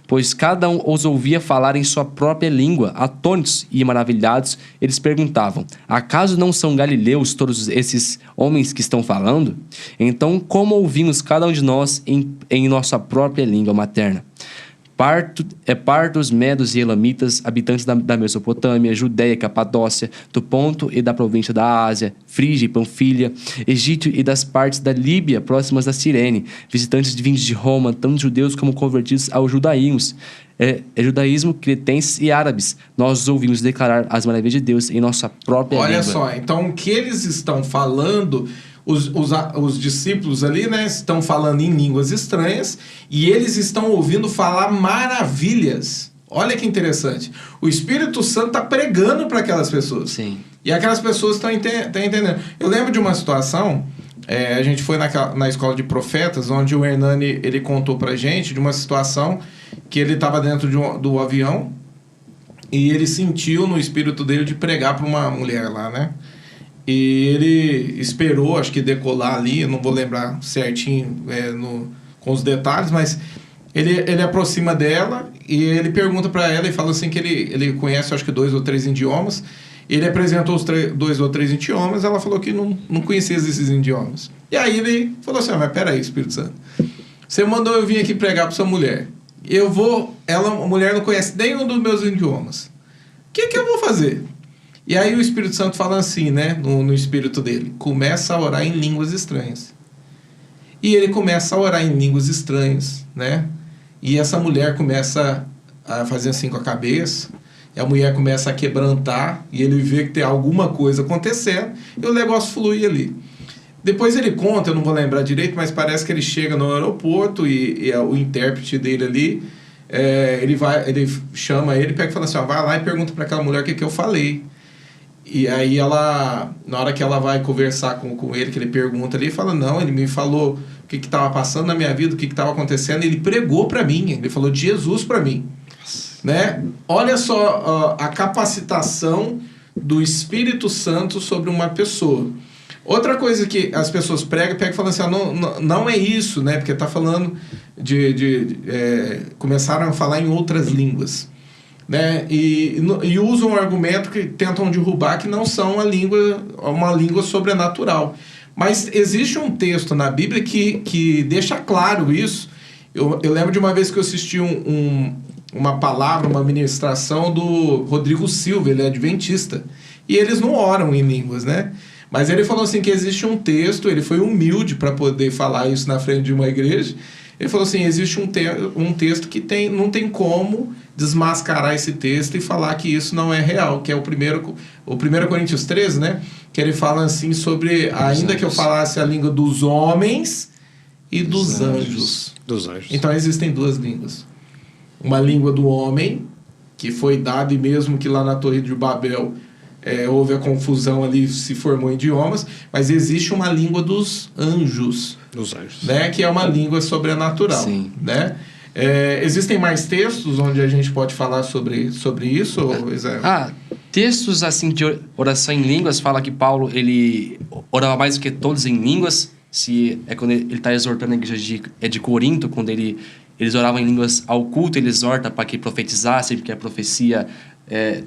pois cada um os ouvia falar em sua própria língua. Atônitos e maravilhados, eles perguntavam: acaso não são galileus todos esses homens que estão falando? Então, como ouvimos cada um de nós em nossa própria língua materna? Partos, medos e elamitas, habitantes da Mesopotâmia, Judéia, Capadócia, do Ponto e da província da Ásia, Frígia e Panfilha, Egito e das partes da Líbia, próximas da Cirene, visitantes vindos de Roma, tanto judeus como convertidos ao judaísmo, judaísmo, cretenses e árabes. Nós ouvimos declarar as maravilhas de Deus em nossa própria língua. Olha só, então o que eles estão falando... Os discípulos ali, né, estão falando em línguas estranhas e eles estão ouvindo falar maravilhas. Olha que interessante. O Espírito Santo está pregando para aquelas pessoas. Sim. E aquelas pessoas estão entendendo. Eu lembro de uma situação, a gente foi na escola de profetas, onde o Hernani ele contou para a gente de uma situação que ele estava dentro do avião e ele sentiu no espírito dele de pregar para uma mulher lá, né? E ele esperou, acho que decolar ali, eu não vou lembrar certinho com os detalhes, mas ele aproxima dela e ele pergunta para ela e fala assim que ele conhece, acho que 2 ou 3 idiomas. Ele apresentou os 2 ou 3 idiomas, ela falou que não conhecia esses idiomas. E aí ele falou assim, mas peraí, Espírito Santo, você mandou eu vir aqui pregar para sua mulher. A mulher não conhece nenhum dos meus idiomas. O que eu vou fazer? E aí o Espírito Santo fala assim, né, no espírito dele, começa a orar em línguas estranhas. E ele começa a orar em línguas estranhas, né? E essa mulher começa a fazer assim com a cabeça, e a mulher começa a quebrantar, e ele vê que tem alguma coisa acontecendo, e o negócio flui ali. Depois ele conta, eu não vou lembrar direito, mas parece que ele chega no aeroporto, e o intérprete dele ali, ele chama ele, pega e fala assim, vai lá e pergunta para aquela mulher o que eu falei. E aí ela, na hora que ela vai conversar com ele, que ele pergunta ali, fala, não, ele me falou o que estava passando na minha vida, o que estava acontecendo, ele pregou para mim, ele falou de Jesus para mim. Né? Olha só a capacitação do Espírito Santo sobre uma pessoa. Outra coisa que as pessoas pregam e falam assim, não é isso, né? Porque está falando começaram a falar em outras línguas. Né? E usam um argumento que tentam derrubar que não são uma língua sobrenatural. Mas existe um texto na Bíblia que deixa claro isso. Eu lembro de uma vez que eu assisti uma palavra, uma ministração do Rodrigo Silva, ele é adventista. E eles não oram em línguas, né? Mas ele falou assim que existe um texto, ele foi humilde para poder falar isso na frente de uma igreja. Ele falou assim, existe um texto que não tem como desmascarar esse texto e falar que isso não é real, que é o 1 Coríntios 13, né? Que ele fala assim sobre, ainda que eu falasse a língua dos homens e dos anjos. Então existem 2 línguas. Uma língua do homem, que foi dada, e mesmo que lá na Torre de Babel houve a confusão ali, se formou idiomas, mas existe uma língua dos anjos. Né? Que é uma língua sobrenatural. Sim. Né? Existem mais textos onde a gente pode falar sobre isso, Israel? Textos assim de oração em línguas, fala que Paulo ele orava mais do que todos em línguas. Quando ele está exortando a igreja de Corinto, quando eles oravam em línguas ao culto, ele exorta para que profetizassem, porque a profecia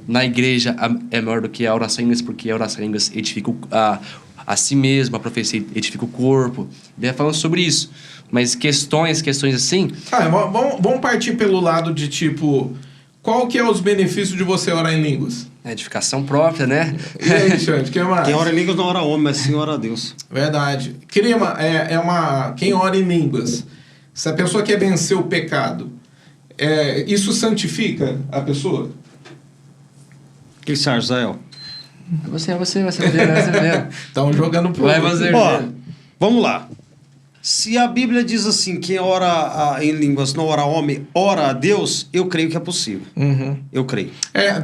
na igreja é maior do que a oração em línguas, porque a oração em línguas edifica a si mesmo, a profecia edifica o corpo. Ele falando sobre isso. Mas questões assim... Vamos partir pelo lado de tipo... Qual que é os benefícios de você orar em línguas? A edificação própria, né? E aí, Xande, o que mais? Quem ora em línguas não ora homem, mas sim ora a Deus. Verdade. Quem ora em línguas, se a pessoa quer vencer o pecado, isso santifica a pessoa? O que você acha, Zael? Você ver. Estão jogando pro Vai você ver. Ó, vamos lá. Se a Bíblia diz assim, quem ora em línguas não ora homem, ora a Deus, eu creio que é possível. Uhum. Eu creio.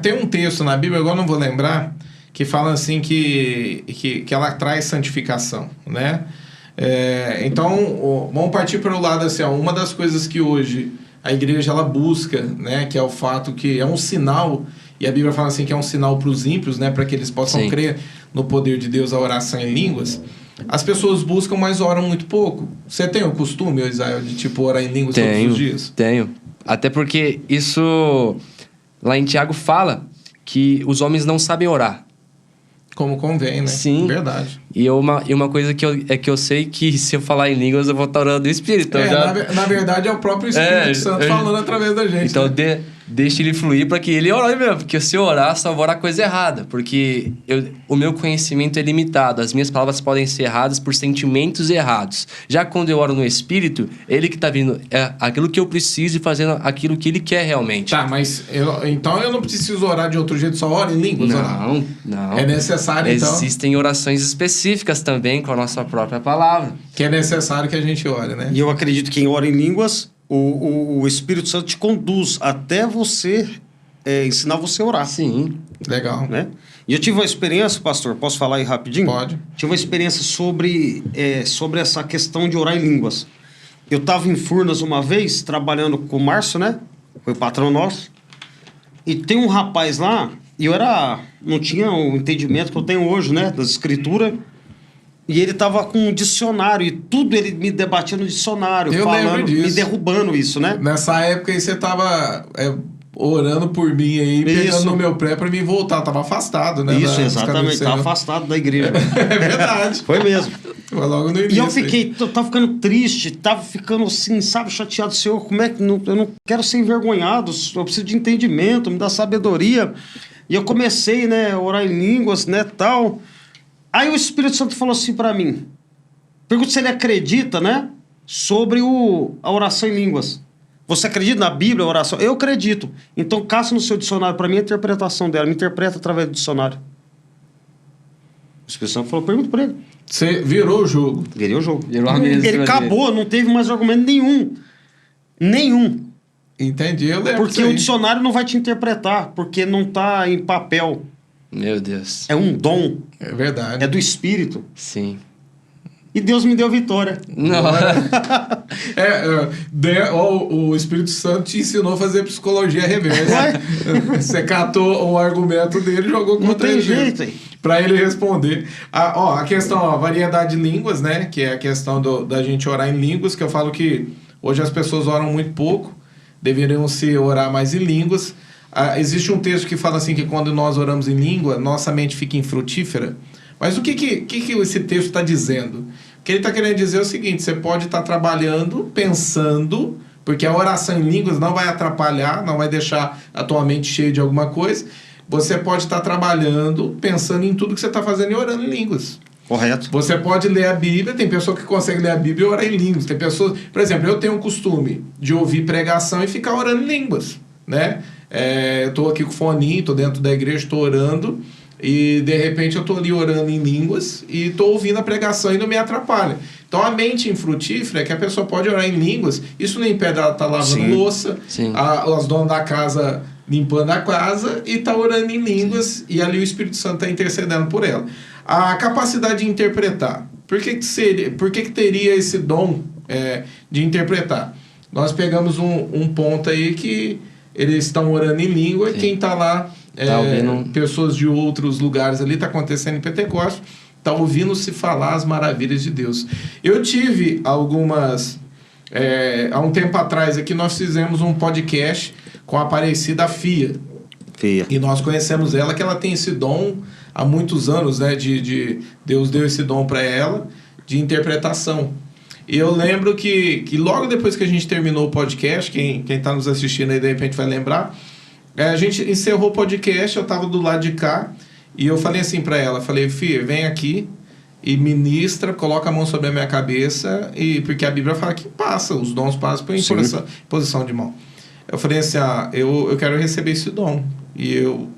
Tem um texto na Bíblia, agora não vou lembrar, que fala assim que ela traz santificação, né? Então, vamos partir para o lado assim, uma das coisas que hoje a igreja ela busca, né, que é o fato que é um sinal, e a Bíblia fala assim que é um sinal para os ímpios, né, para que eles possam crer no poder de Deus, a oração em línguas. As pessoas buscam, mas oram muito pouco. Você tem o costume, Isael, de tipo orar em línguas todos os dias? Tenho. Até porque isso, lá em Tiago fala que os homens não sabem orar. Como convém, né? Sim. Verdade. E uma coisa que eu sei que se eu falar em línguas eu vou estar orando no Espírito. Na verdade é o próprio Espírito Santo falando através da gente. Então né? Deixa ele fluir para que ele ore mesmo. Porque se eu orar, só vou orar coisa errada. Porque o meu conhecimento é limitado. As minhas palavras podem ser erradas por sentimentos errados. Já quando eu oro no Espírito, ele que está vindo aquilo que eu preciso e fazendo aquilo que ele quer realmente. Tá, mas então eu não preciso orar de outro jeito, só oro em línguas? Não. É necessário, então? Existem orações específicas também com a nossa própria palavra. Que é necessário que a gente ore, né? E eu acredito que quem ora em línguas, o Espírito Santo te conduz até você ensinar você a orar. Sim. Legal. Né? E eu tive uma experiência, pastor, posso falar aí rapidinho? Pode. Tive uma experiência sobre essa questão de orar em línguas. Eu estava em Furnas uma vez, trabalhando com o Márcio, né? Foi patrão nosso. E tem um rapaz lá, e eu não tinha o entendimento que eu tenho hoje, né? Das escrituras. E ele tava com um dicionário e tudo ele me debatia no dicionário, eu falando, me derrubando isso, né? Nessa época aí você tava orando por mim aí, pegando no meu pé pra mim voltar. Eu tava afastado, né? Isso, exatamente. Tava afastado da igreja. É verdade. Foi mesmo. Foi logo no início. E eu tava ficando triste, tava ficando assim, sabe, chateado. Senhor, como é que eu não quero ser envergonhado, eu preciso de entendimento, me dá sabedoria. E eu comecei, né, a orar em línguas, né, tal. Aí o Espírito Santo falou assim pra mim, pergunta se ele acredita, né, sobre a oração em línguas. Você acredita na Bíblia, a oração? Eu acredito. Então caça no seu dicionário pra mim a interpretação dela, me interpreta através do dicionário. O Espírito Santo falou, pergunta pra ele. Você virou o jogo. Virei o jogo. Virou a mesa. Ele acabou, não teve mais argumento nenhum. Nenhum. Entendi, eu lembro. Porque o dicionário não vai te interpretar, porque não tá em papel. Meu Deus. É um dom. É verdade. É do Espírito. Sim. E Deus me deu vitória. Não. O Espírito Santo te ensinou a fazer psicologia reversa. Você catou o argumento dele e jogou contra Não tem ele. jeito, hein? Para ele responder. A questão, a variedade de línguas, né? Que é a questão da gente orar em línguas, que eu falo que hoje as pessoas oram muito pouco, deveriam se orar mais em línguas. Existe um texto que fala assim que quando nós oramos em língua, nossa mente fica infrutífera. Mas o que esse texto está dizendo? O que ele está querendo dizer é o seguinte, você pode estar trabalhando, pensando, porque a oração em línguas não vai atrapalhar, não vai deixar a tua mente cheia de alguma coisa. Você pode estar trabalhando, pensando em tudo que você está fazendo e orando em línguas. Correto. Você pode ler a Bíblia, tem pessoa que consegue ler a Bíblia e orar em línguas. Tem pessoas, por exemplo, eu tenho o costume de ouvir pregação e ficar orando em línguas, né? Eu estou aqui com o foninho, estou dentro da igreja, estou orando e de repente eu estou ali orando em línguas e estou ouvindo a pregação e não me atrapalha. Então a mente infrutífera é que a pessoa pode orar em línguas, isso não impede ela estar lavando louça, as donas da casa limpando a casa e está orando em línguas e ali o Espírito Santo está intercedendo por ela. A capacidade de interpretar. Por que teria esse dom de interpretar? Nós pegamos um ponto aí que eles estão orando em língua e quem está lá, pessoas de outros lugares ali, está acontecendo em Pentecostes, está ouvindo se falar as maravilhas de Deus. Eu tive algumas... há um tempo atrás aqui nós fizemos um podcast com a Aparecida Fia. Fia. E nós conhecemos ela, que ela tem esse dom há muitos anos, né? Deus deu esse dom para ela de interpretação. E eu lembro que logo depois que a gente terminou o podcast, quem tá nos assistindo aí de repente vai lembrar, a gente encerrou o podcast, eu tava do lado de cá, e eu falei assim para ela, falei, Fia, vem aqui e ministra, coloca a mão sobre a minha cabeça, porque a Bíblia fala que passa, os dons passam por posição de mão. Eu falei assim, eu quero receber esse dom. E eu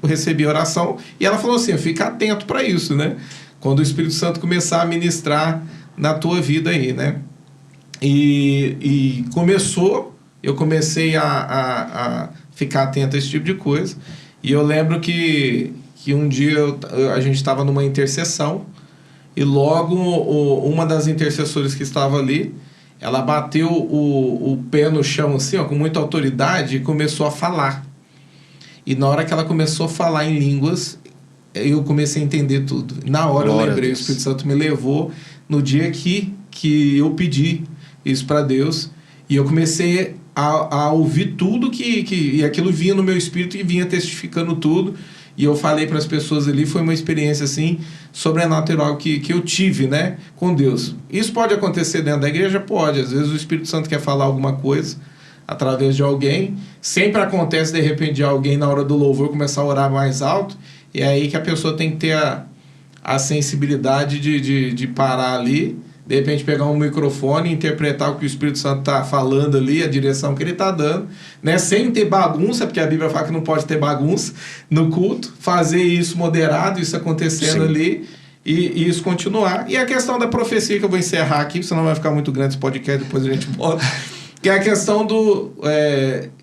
recebi a oração, e ela falou assim, fica atento para isso, né? Quando o Espírito Santo começar a ministrar na tua vida aí, né? E eu comecei a ficar atento a esse tipo de coisa. E eu lembro que um dia a gente estava numa intercessão, e logo uma das intercessoras que estava ali, ela bateu o pé no chão assim, ó, com muita autoridade, e começou a falar. E na hora que ela começou a falar em línguas, eu comecei a entender tudo. Na hora eu lembrei, o Espírito Santo me levou no dia que eu pedi isso para Deus, e eu comecei a ouvir tudo e aquilo vinha no meu espírito e vinha testificando tudo. E eu falei para as pessoas ali, foi uma experiência assim sobrenatural que eu tive, né, com Deus. Isso pode acontecer dentro da igreja? Pode. Às vezes o Espírito Santo quer falar alguma coisa através de alguém. Sempre acontece, de repente, de alguém na hora do louvor começar a orar mais alto, e é aí que a pessoa tem que ter a sensibilidade de parar ali, de repente pegar um microfone e interpretar o que o Espírito Santo está falando ali, a direção que ele está dando, né? Sem ter bagunça, porque a Bíblia fala que não pode ter bagunça no culto, fazer isso moderado, isso acontecendo ali, e isso continuar. E a questão da profecia, que eu vou encerrar aqui, senão vai ficar muito grande esse podcast, depois a gente bota, que é a questão do...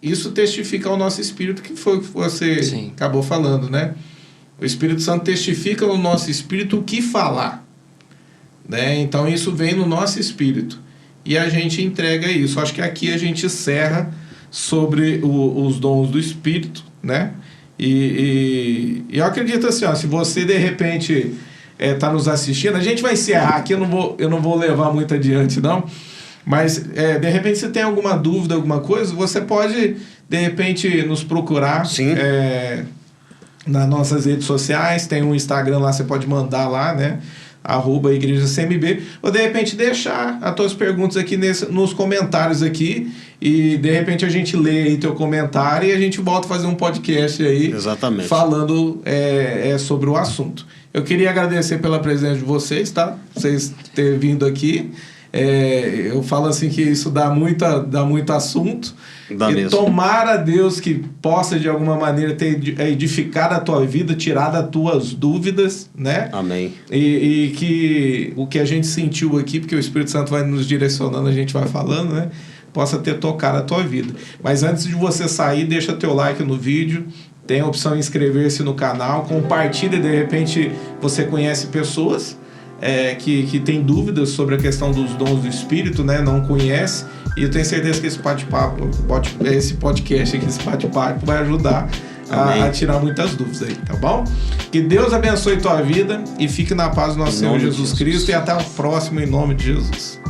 isso testifica ao nosso espírito, que foi o que você acabou falando, né? O Espírito Santo testifica no nosso espírito o que falar, né? Então isso vem no nosso espírito e a gente entrega isso. Acho que aqui a gente encerra sobre os dons do Espírito, né? E eu acredito assim, ó, se você de repente está nos assistindo, a gente vai encerrar aqui, eu não vou levar muito adiante não, mas de repente se tem alguma dúvida, alguma coisa, você pode de repente nos procurar. Sim. Nas nossas redes sociais, tem um Instagram lá, você pode mandar lá, né? @IgrejaCMB, ou de repente deixar as tuas perguntas aqui nos comentários aqui, e de repente a gente lê aí teu comentário e a gente volta a fazer um podcast aí. Exatamente. Falando sobre o assunto. Eu queria agradecer pela presença de vocês, tá? Vocês terem vindo aqui. Eu falo assim que isso dá muito assunto. Dá e mesmo. Tomara Deus que possa de alguma maneira ter edificado a tua vida, tirado as tuas dúvidas, né? Amém. E que o que a gente sentiu aqui, porque o Espírito Santo vai nos direcionando, a gente vai falando, né? Possa ter tocado a tua vida. Mas antes de você sair, deixa teu like no vídeo, tem a opção de inscrever-se no canal, compartilha, de repente você conhece pessoas que tem dúvidas sobre a questão dos dons do Espírito, né? Não conhece, e eu tenho certeza que esse podcast aqui, esse bate-papo vai ajudar a tirar muitas dúvidas aí, tá bom? Que Deus abençoe tua vida e fique na paz do nosso Senhor Jesus Cristo, e até o próximo em nome de Jesus.